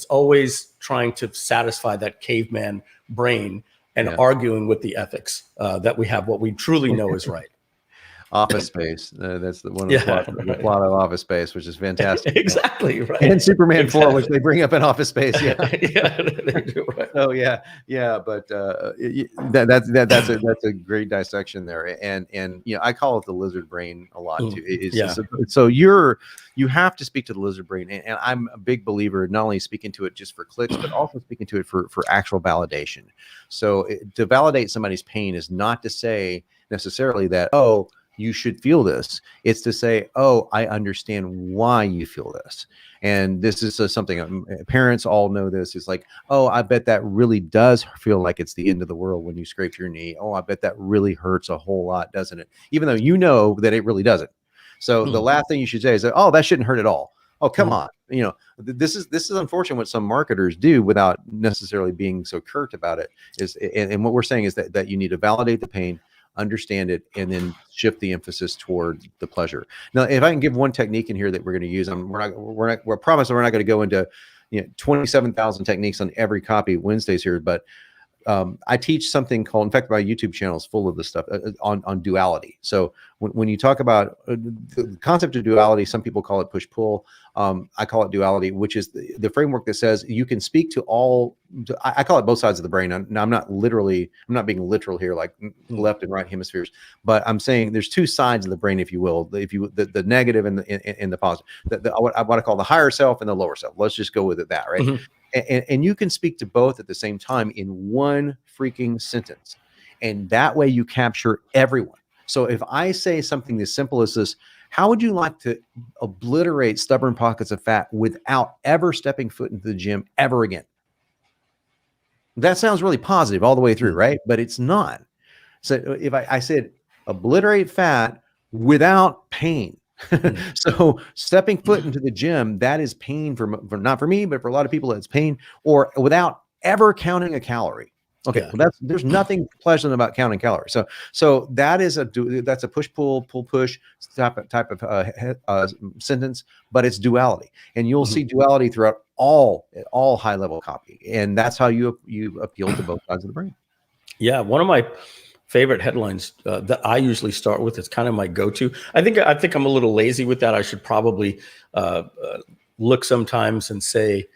always trying to satisfy that caveman brain and arguing with the ethics that we have, what we truly know is right. Office Space. That's the one of the plot of Office Space, which is fantastic. Exactly, right. And Superman 4, which they bring up in Office Space. Yeah, they do, right. Oh yeah. But that's a great dissection there. And I call it the lizard brain a lot too. So you have to speak to the lizard brain, and I'm a big believer not only speaking to it just for clicks, but also speaking to it for actual validation. So to validate somebody's pain is not to say necessarily that, oh, you should feel this. It's to say, oh, I understand why you feel this. And this is something parents all know this. It's like, oh, I bet that really does feel like it's the end of the world when you scrape your knee. Oh, I bet that really hurts a whole lot, doesn't it? Even though you know that it really doesn't. So the last thing you should say is that, oh, that shouldn't hurt at all. Oh, come on. This is unfortunate what some marketers do without necessarily being so curt about it. And what we're saying is that you need to validate the pain, understand it, and then shift the emphasis toward the pleasure. Now, if I can give one technique in here that we're going to use, we're promising we're not going to go into 27,000 techniques on every copy Wednesdays here, but I teach something called, in fact, my YouTube channel is full of this stuff on duality. So when you talk about the concept of duality, some people call it push-pull. I call it duality, which is the framework that says you can speak to all. I call it both sides of the brain. Now, I'm not being literal here, like left and right hemispheres, but I'm saying there's two sides of the brain, if you will, the negative and the positive, what I call the higher self and the lower self. Let's just go with it that, right? Mm-hmm. And you can speak to both at the same time in one freaking sentence. And that way you capture everyone. So if I say something as simple as this, how would you like to obliterate stubborn pockets of fat without ever stepping foot into the gym ever again? That sounds really positive all the way through, right? But it's not. So if I said obliterate fat without pain, so stepping foot into the gym, that is pain for not for me, but for a lot of people, it's pain, or without ever counting a calorie. Okay, well, there's nothing pleasant about counting calories. So that's a push-pull, pull-push type of sentence, but it's duality, and you'll see duality throughout all high-level copy, and that's how you appeal to both sides of the brain. Yeah, one of my favorite headlines that I usually start with, it's kind of my go-to. I think I'm a little lazy with that. I should probably look sometimes and say,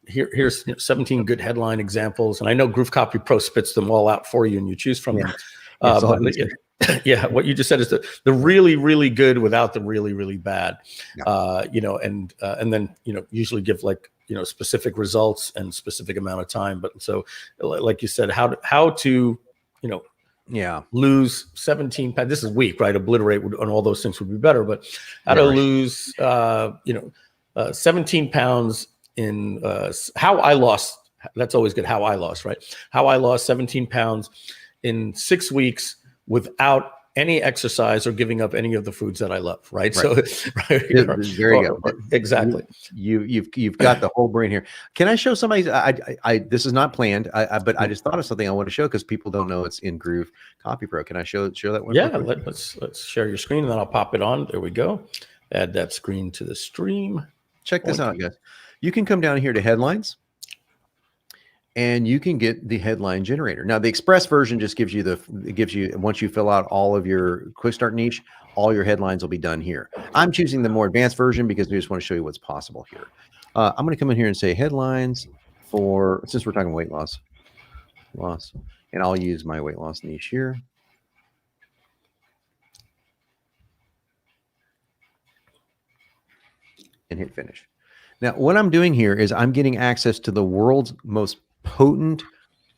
here's 17 good headline examples. And I know GrooveCopyPro spits them all out for you and you choose from them. What you just said is the really, really good without the really, really bad, and then, usually give specific results and specific amount of time. But so like you said, how to lose 17 pounds. This is weak, right? Obliterate and all those things would be better, but how to lose, 17 pounds in how I lost. That's always good. How I lost, right? How I lost 17 pounds in 6 weeks without any exercise or giving up any of the foods that I love, right? So, right, There you go. Exactly. You've got the whole brain here. Can I show somebody? I this is not planned. But I just thought of something I want to show because people don't know it's in GrooveCopyPro. Can I show that one? Yeah, let's share your screen and then I'll pop it on. There we go. Add that screen to the stream. Check this out, guys. You can come down here to headlines, and you can get the headline generator. Now, the Express version just gives you once you fill out all of your quick start niche, all your headlines will be done here. I'm choosing the more advanced version because we just want to show you what's possible here. I'm going to come in here and say headlines for, since we're talking weight loss, and I'll use my weight loss niche here. And hit finish. Now, what I'm doing here is I'm getting access to the world's most potent,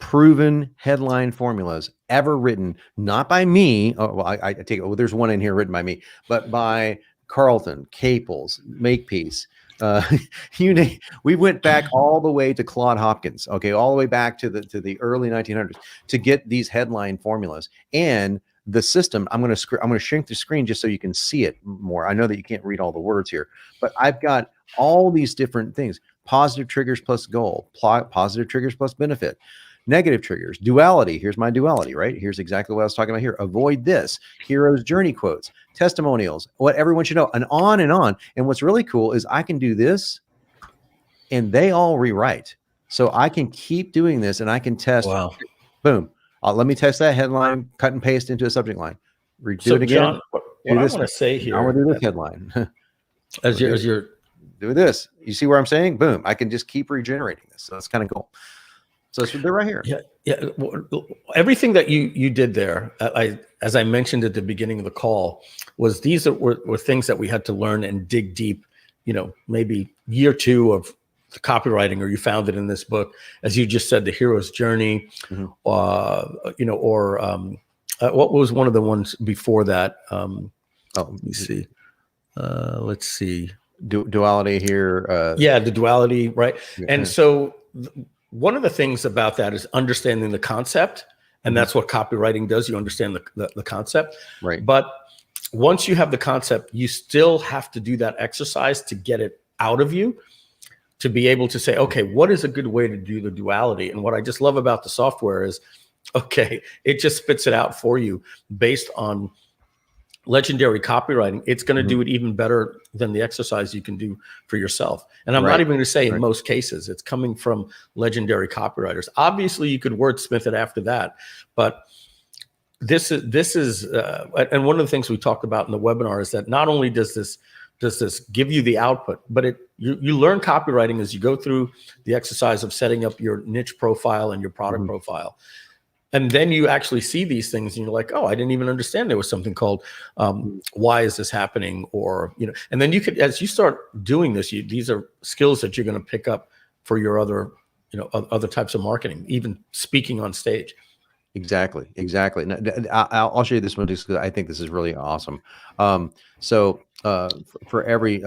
proven headline formulas ever written, not by me. Oh, well, I take it. Well, there's one in here written by me, but by Carlton, Caples, Makepeace. You name. We went back all the way to Claude Hopkins. Okay, all the way back to the early 1900s to get these headline formulas. And the system, I'm going to shrink the screen just so you can see it more. I know that you can't read all the words here, but I've got all these different things: positive triggers plus goal, positive triggers plus benefit, negative triggers, duality. Here's my duality, right? Here's exactly what I was talking about here. Avoid this, hero's journey quotes, testimonials, what everyone should know, and on and on. And what's really cool is I can do this and they all rewrite. So I can keep doing this and I can test. Wow. Boom. Let me test that headline, cut and paste into a subject line. Do it again. John, what I want to say here, I want to do this headline. as you're do this. You see where I'm saying? Boom. I can just keep regenerating this. So that's kind of cool. So they're right here. Yeah. Everything that you did there, as I mentioned at the beginning of the call, was were things that we had to learn and dig deep. Maybe year 2 of the copywriting, or you found it in this book, as you just said, the hero's journey, what was one of the ones before that? Let me see. Let's see. Duality here. The duality, right? And so one of the things about that is understanding the concept, and that's what copywriting does. You understand the concept, right? But once you have the concept, you still have to do that exercise to get it out of you, to be able to say, okay, what is a good way to do the duality? And what I just love about the software is, okay, it just spits it out for you based on legendary copywriting. It's going to do it even better than the exercise you can do for yourself. And I'm not even going to say in most cases, it's coming from legendary copywriters. Obviously, you could wordsmith it after that, but this is and one of the things we talked about in the webinar is that not only does this give you the output, but you learn copywriting as you go through the exercise of setting up your niche profile and your product profile. And then you actually see these things and you're like, oh, I didn't even understand there was something called why is this happening? Or, and then you could, as you start doing this, these are skills that you're going to pick up for your other types of marketing, even speaking on stage. Exactly. Now, I'll show you this one just because I think this is really awesome. So for every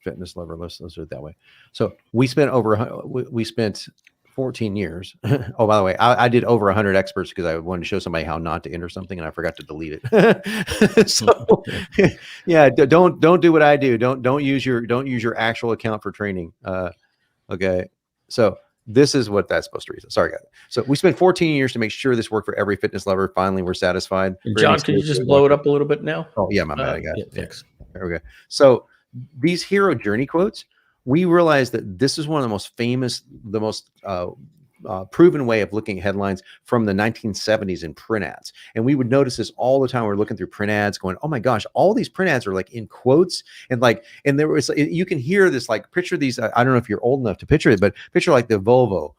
fitness lover, let's do it that way. So we spent 14 years. Oh, by the way, I did over 100 experts because I wanted to show somebody how not to enter something, and I forgot to delete it. So yeah, don't do what I do. Don't use your actual account for training. Okay, so this is what that's supposed to read. Sorry, guys. So we spent 14 years to make sure this worked for every fitness lover. Finally, we're satisfied. And John, can you just blow it up a little bit now? Oh yeah, my bad. I got it. Thanks. There we go. So these hero journey quotes, we realized that this is one of the most famous, the most proven way of looking at headlines from the 1970s in print ads. And we would notice this all the time. We're looking through print ads going, oh my gosh, all these print ads are like in quotes. And there was, you can hear this, like picture these, I don't know if you're old enough to picture it, but picture like the Volvo.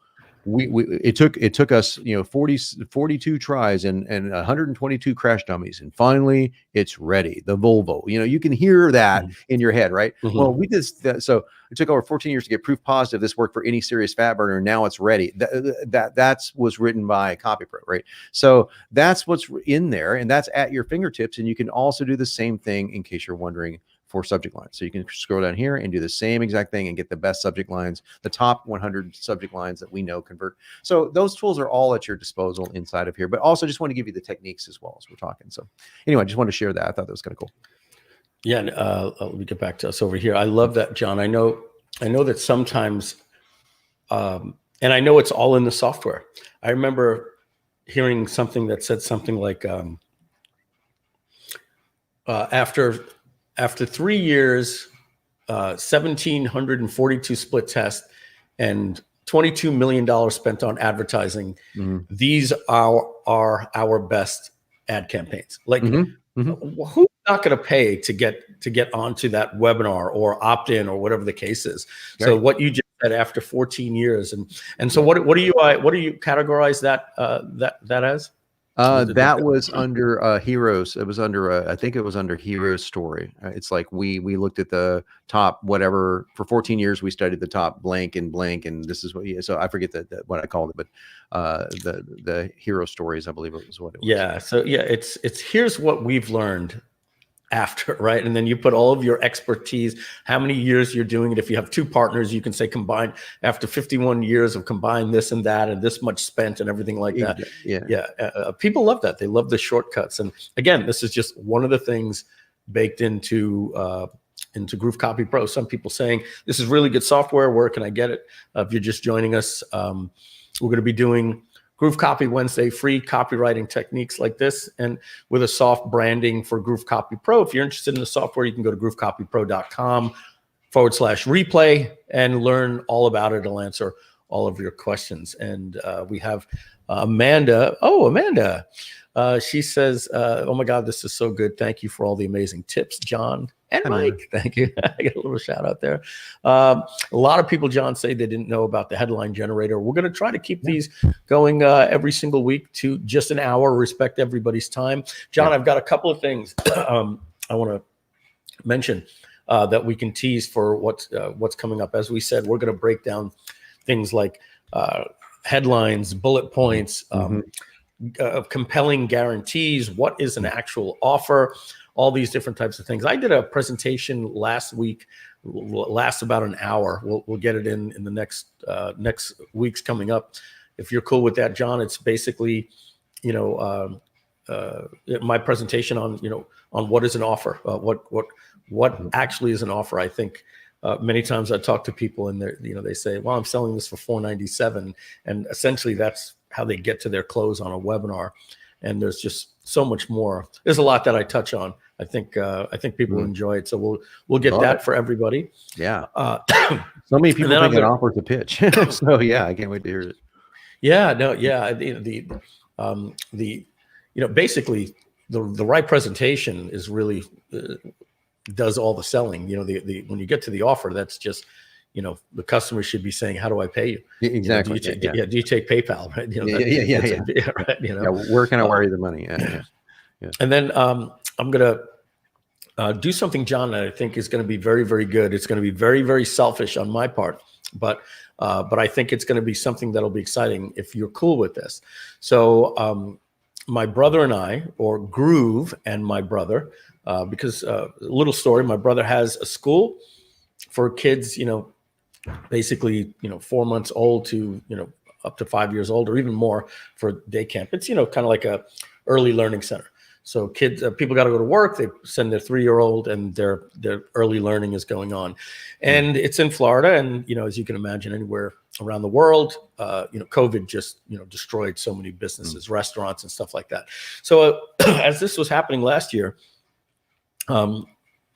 It took us 42 tries and 122 crash dummies, and finally it's ready, the Volvo. You can hear that in your head, right? Well, we did so it took over 14 years to get proof positive this worked for any serious fat burner, and now it's ready. That was written by CopyPro, right? So that's what's in there, and that's at your fingertips. And you can also do the same thing, in case you're wondering, for subject lines. So you can scroll down here and do the same exact thing and get the best subject lines, the top 100 subject lines that we know convert. So those tools are all at your disposal inside of here, but also just want to give you the techniques as well as we're talking. So anyway, I just wanted to share that. I thought that was kind of cool. Yeah. Let me get back to us over here. I love that, John. I know that sometimes, and I know it's all in the software. I remember hearing something that said something like, after 3 years, 1,742 split tests and $22 million spent on advertising. These are our best ad campaigns. Like, who's not going to pay to get onto that webinar or opt in or whatever the case is? Right. So what you just said, after 14 years, and so what do you categorize that as? That was under Heroes. It was under I think it was under Heroes Story. It's like we looked at the top whatever for 14 years. We studied the top blank, and this is what. So I forget what I called it, but the Hero Stories, I believe it was what it was. Yeah. So yeah, it's here's what we've learned after, right? And then you put all of your expertise, how many years you're doing it. If you have two partners, you can say combined after 51 years of combined this and that and this much spent and everything like that. Yeah. People love that. They love the shortcuts. And again, this is just one of the things baked into GrooveCopyPro. Some people saying, this is really good software. Where can I get it? If you're just joining us, we're going to be doing Groove Copy Wednesday, free copywriting techniques like this, and with a soft branding for GrooveCopyPro. If you're interested in the software, you can go to groovecopypro.com/replay and learn all about it. It'll answer all of your questions. And we have Amanda. Oh, Amanda. She says, oh my God, this is so good. Thank you for all the amazing tips, John and Mike. Thank you. I got a little shout out there. A lot of people, John, say they didn't know about the headline generator. We're going to try to keep these going every single week to just an hour, respect everybody's time. John, I've got a couple of things I want to mention that we can tease for what's coming up. As we said, we're going to break down things like headlines, bullet points, compelling guarantees, what is an actual offer, all these different types of things. I did a presentation last week, lasts about an hour. We'll get it in the next weeks coming up. If you're cool with that, John, it's basically, my presentation on what is an offer, what actually is an offer. I think many times I talk to people and they say, well, I'm selling this for $497, and essentially that's how they get to their close on a webinar. And there's just so much more. There's a lot that I touch on. I think people enjoy it. So we'll get that for everybody. Yeah. So many people think an offer to pitch. So yeah, I can't wait to hear it. Yeah, no, yeah. Basically the right presentation is really does all the selling. When you get to the offer, that's just, the customer should be saying, how do I pay you? Exactly. Do you take PayPal? Right? Right. Where can I wire you the money? Yeah. And then I'm going to do something, John, that I think is going to be very, very good. It's going to be very, very selfish on my part, but I think it's going to be something that'll be exciting if you're cool with this. So my brother and I, or Groove and my brother, because a little story, my brother has a school for kids, basically, 4 months old to, up to 5 years old or even more for day camp. It's, kind of like a early learning center. So kids, people got to go to work. They send their 3-year-old and their early learning is going on. And it's in Florida. And, as you can imagine, anywhere around the world, COVID just, destroyed so many businesses, restaurants and stuff like that. So as this was happening last year,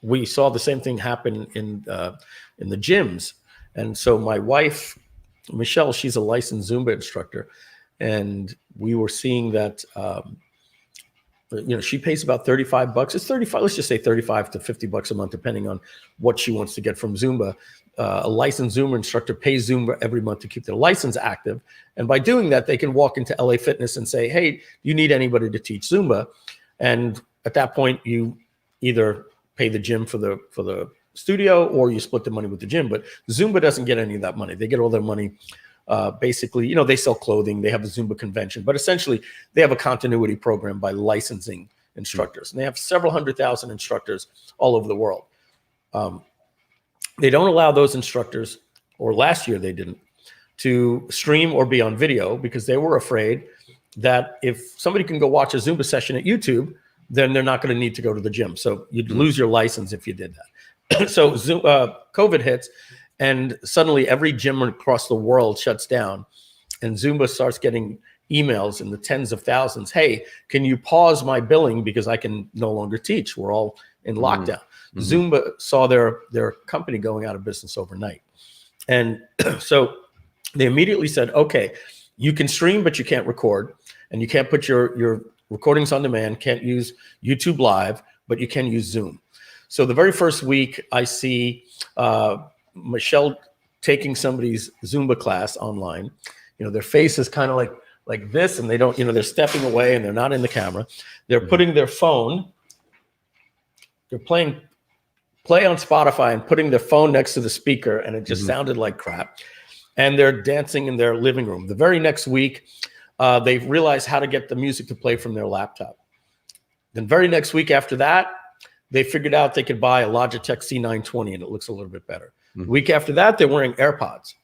we saw the same thing happen in the gyms. And so my wife, Michelle, she's a licensed Zumba instructor. And we were seeing that, she pays about $35. It's 35, let's just say 35 to $50 a month, depending on what she wants to get from Zumba. A licensed Zumba instructor pays Zumba every month to keep their license active. And by doing that, they can walk into LA Fitness and say, hey, do you need anybody to teach Zumba? And at that point, you either pay the gym for the studio or you split the money with the gym. But Zumba doesn't get any of that money. They get all their money. Basically, they sell clothing, they have a Zumba convention, but essentially they have a continuity program by licensing instructors. And they have several 100,000 instructors all over the world. They don't allow those instructors, or last year they didn't, to stream or be on video because they were afraid that if somebody can go watch a Zumba session at YouTube, then they're not going to need to go to the gym. So you'd lose your license if you did that. So COVID hits, and suddenly every gym across the world shuts down, and Zumba starts getting emails in the tens of thousands. Hey, can you pause my billing because I can no longer teach? We're all in lockdown. Zumba saw their company going out of business overnight. And so they immediately said, okay, you can stream, but you can't record, and you can't put your recordings on demand, can't use YouTube Live, but you can use Zoom. So the very first week I see Michelle taking somebody's Zumba class online. Their face is kind of like this, and they don't, they're stepping away and they're not in the camera. They're putting their phone, they're playing play on Spotify and putting their phone next to the speaker, and it just sounded like crap. And they're dancing in their living room. The very next week, they've realized how to get the music to play from their laptop. Then very next week after that, they figured out they could buy a Logitech C920 and it looks a little bit better. The week after that, they're wearing AirPods.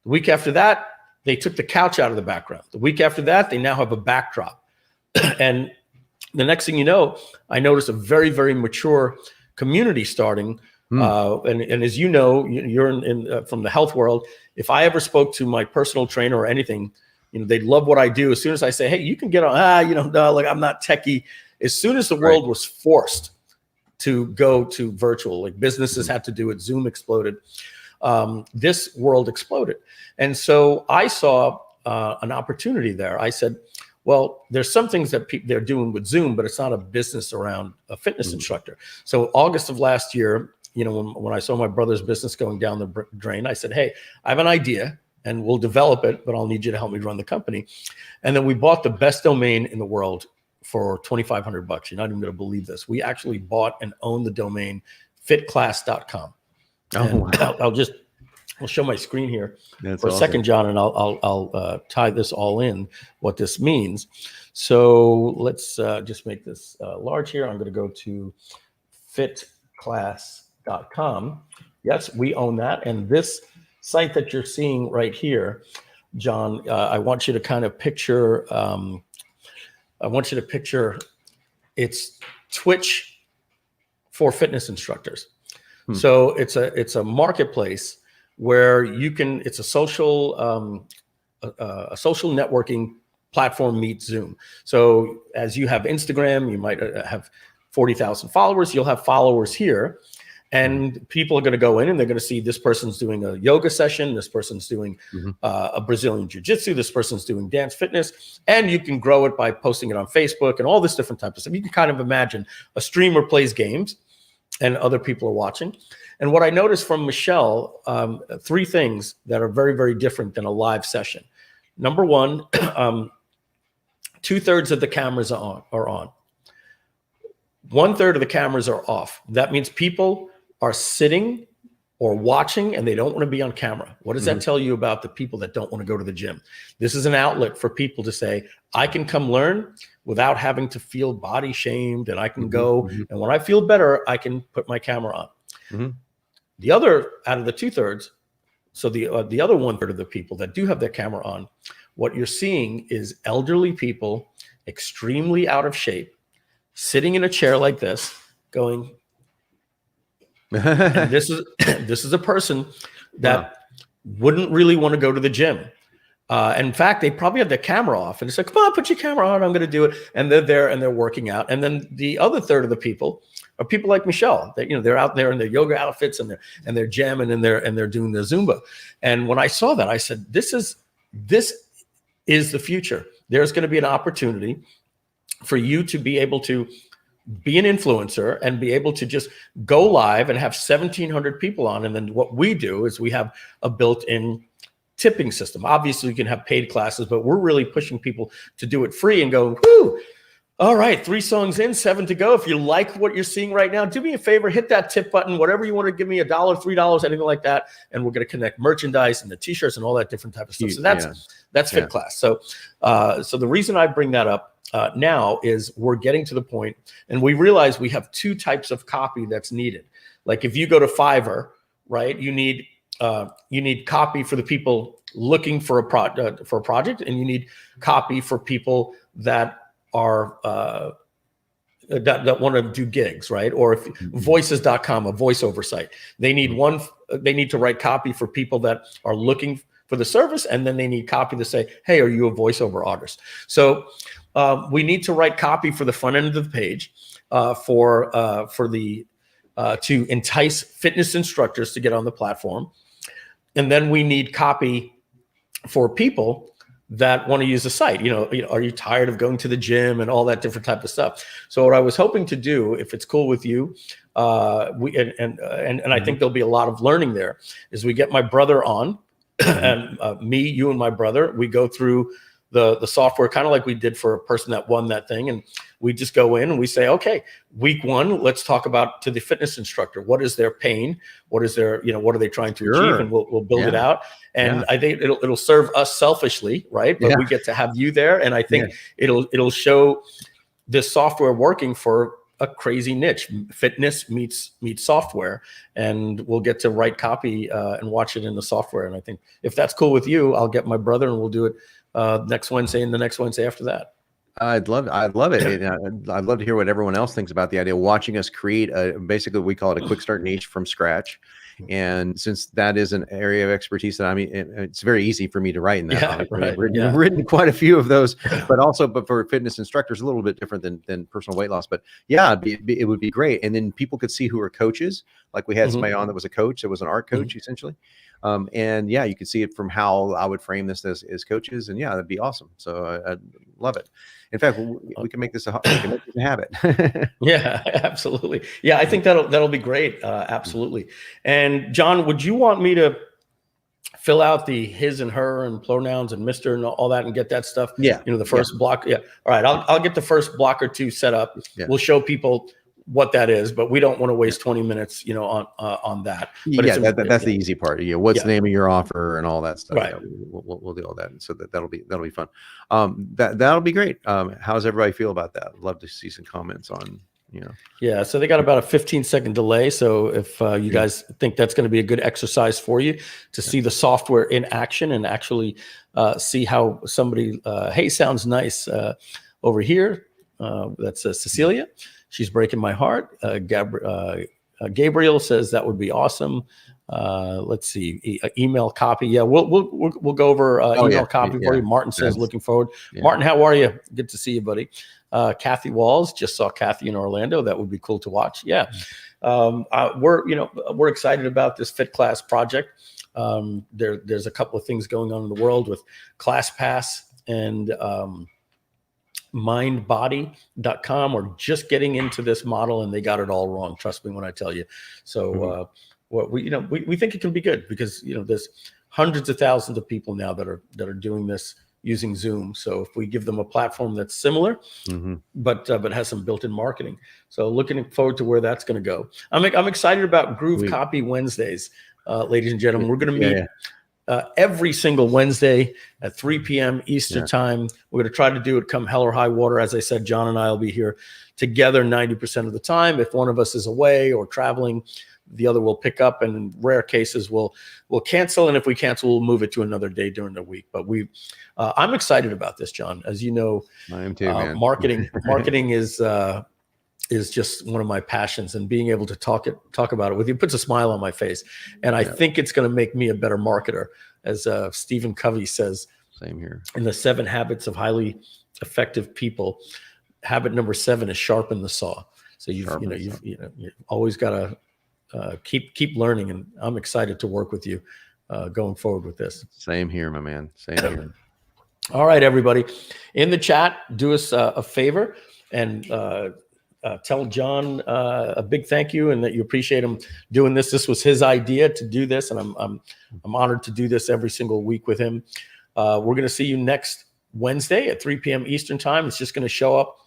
The week after that, they took the couch out of the background. The week after that, they now have a backdrop. And the next thing you know, I noticed a very, very mature community starting. And as you know, you're in from the health world. If I ever spoke to my personal trainer or anything, they'd love what I do. As soon as I say, hey, you can get on, no, like I'm not techie. As soon as the world was forced to go to virtual, like businesses had to do it, Zoom exploded. This world exploded. And so I saw an opportunity there. I said, well, there's some things that they're doing with Zoom, but it's not a business around a fitness instructor. So August of last year, when I saw my brother's business going down the drain, I said, hey, I have an idea and we'll develop it, but I'll need you to help me run the company. And then we bought the best domain in the world for $2,500. You're not even going to believe this. We actually bought and owned the domain fitclass.com. Oh, wow. I'll show my screen here That's for a awesome. second, John, and I'll tie this all in, what this means. So let's just make this large here. I'm going to go to fitclass.com. Yes, we own that. And this site that you're seeing right here, John, I want you to kind of picture, it's Twitch for fitness instructors. So it's a marketplace where you can, it's a social networking platform meets Zoom. So as you have Instagram, you might have 40,000 followers, you'll have followers here, and people are going to go in and they're going to see this person's doing a yoga session, this person's doing a Brazilian jiu-jitsu, this person's doing dance fitness, and you can grow it by posting it on Facebook and all this different type of stuff. You can kind of imagine a streamer plays games and other people are watching. And what I noticed from Michelle, 3 things that are very, very different than a live session. Number one, 2/3 of the cameras are on. 1/3 of the cameras are off. That means people are sitting or watching and they don't want to be on camera. What does that tell you about the people that don't want to go to the gym? This is an outlet for people to say, I can come learn without having to feel body shamed, and I can go, and when I feel better, I can put my camera on. The other, out of the 2/3, so the other 1/3 of the people that do have their camera on, what you're seeing is elderly people, extremely out of shape, sitting in a chair like this, going, and this is a person that wouldn't really want to go to the gym. In fact, they probably have their camera off and it's like, come on, put your camera on, I'm going to do it. And they're there and they're working out. And then the other 1/3 of the people are people like Michelle that, they're out there in their yoga outfits and they're jamming and they're doing their Zumba. And when I saw that, I said, this is the future. There's going to be an opportunity for you to be able to be an influencer and be able to just go live and have 1,700 people on. And then what we do is we have a built-in tipping system. Obviously, you can have paid classes, but we're really pushing people to do it free and go, whoo, all right, 3 songs in, 7 to go. If you like what you're seeing right now, do me a favor, hit that tip button, whatever you want to give me, $1, $3, anything like that. And we're going to connect merchandise and the t-shirts and all that different type of stuff. So that's Fit Class. So the reason I bring that up now is we're getting to the point, and we realize we have 2 types of copy that's needed. Like if you go to Fiverr, right, you need copy for the people looking for a project, and you need copy for people that are that want to do gigs, right? Or if voices.com, a voiceover site, they need they need to write copy for people that are looking for the service, and then they need copy to say, hey, are you a voiceover artist? So we need to write copy for the front end of the page to entice fitness instructors to get on the platform. And then we need copy for people that want to use the site. Are you tired of going to the gym and all that different type of stuff? So what I was hoping to do, if it's cool with you, and I think there'll be a lot of learning there, is we get my brother on, and you and my brother, we go through the software, kind of like we did for a person that won that thing. And we just go in and we say, okay, week 1, let's talk about to the fitness instructor, what is their pain? What is their, what are they trying to achieve? And we'll build it out. And I think it'll serve us selfishly, right? But we get to have you there. And I think it'll show this software working for a crazy niche. Fitness meets software, and we'll get to write copy and watch it in the software. And I think if that's cool with you, I'll get my brother and we'll do it next Wednesday and the next Wednesday after that. I'd love it. I'd love to hear what everyone else thinks about the idea of watching us create basically we call it a quick start niche from scratch. And since that is an area of expertise that it's very easy for me to write in that. I've written quite a few of those, but for fitness instructors, a little bit different than personal weight loss. But yeah, it would be great. And then people could see who are coaches. Like we had somebody on that was a coach, that was an art coach essentially. And yeah, you can see it from how I would frame this as coaches, and yeah, that'd be awesome. So I'd love it. In fact, we can make this a habit. Yeah, absolutely. Yeah, I think that'll be great. Absolutely. And John, would you want me to fill out the his and her and pronouns and Mr. and all that and get that stuff? Yeah. The first block. Yeah. All right. I'll get the first block or 2 set up. Yeah. We'll show people what that is, but we don't want to waste 20 minutes, on that. But that's the easy part. What's the name of your offer and all that stuff. Right. We'll do all that. So that'll be fun. That'll be great. How's everybody feel about that? I'd love to see some comments on, Yeah. So they got about a 15-second delay. So if you guys think that's going to be a good exercise for you to see the software in action and actually see how somebody, hey, sounds nice over here. That's Cecilia. She's breaking my heart. Gabriel says that would be awesome. Let's see, email copy. Yeah, we'll go over email copy for you. Martin says looking forward. Yeah. Martin, how are you? Good to see you, buddy. Kathy Walls, just saw Kathy in Orlando. That would be cool to watch. Yeah, we're excited about this Fit Class project. There's a couple of things going on in the world with ClassPass and mindbody.com are just getting into this model, and they got it all wrong. Trust me when I tell you. So we think it can be good because there's hundreds of thousands of people now that are doing this using Zoom. So if we give them a platform that's similar, but has some built-in marketing. So looking forward to where that's going to go. I'm excited about Groove Copy Wednesdays, ladies and gentlemen. We're going to meet every single Wednesday at 3 p.m. Eastern time. We're going to try to do it come hell or high water. As I said, John and I will be here together 90% of the time. If one of us is away or traveling, the other will pick up, and in rare cases we'll cancel. And if we cancel, we'll move it to another day during the week. But I'm excited about this, John. As you know, I am too, man. Marketing is just one of my passions, and being able to talk about it with you puts a smile on my face. And I think it's going to make me a better marketer. As Stephen Covey says, same here. In the 7 habits of highly effective people, habit number 7 is sharpen the saw. So you've always got to keep learning, and I'm excited to work with you going forward with this. Same here, my man. Same here. All right, everybody in the chat, do us a favor and tell John a big thank you and that you appreciate him doing this. This was his idea to do this, and I'm honored to do this every single week with him. We're going to see you next Wednesday at 3 p.m. Eastern time. It's just going to show up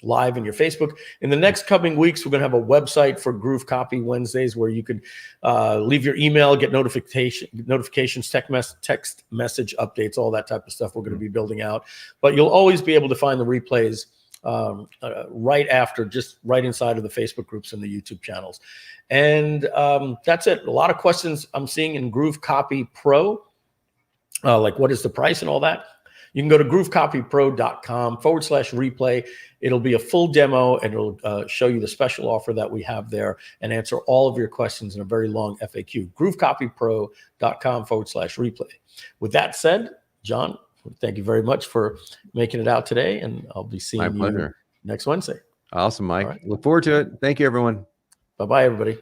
live in your Facebook. In the next coming weeks, we're going to have a website for Groove Copy Wednesdays where you could leave your email, get notifications, text message updates, all that type of stuff we're going to be building out. But you'll always be able to find the replays right after, just right inside of the Facebook groups and the YouTube channels. And that's it. A lot of questions I'm seeing in GrooveCopyPro, like what is the price and all that. You can go to groovecopypro.com/replay. It'll be a full demo, and it'll show you the special offer that we have there and answer all of your questions in a very long FAQ. groovecopypro.com/replay. With that said, John, thank you very much for making it out today, and I'll be seeing you next Wednesday. Awesome, Mike. All right. Look forward to it. Thank you, everyone. Bye-bye, everybody.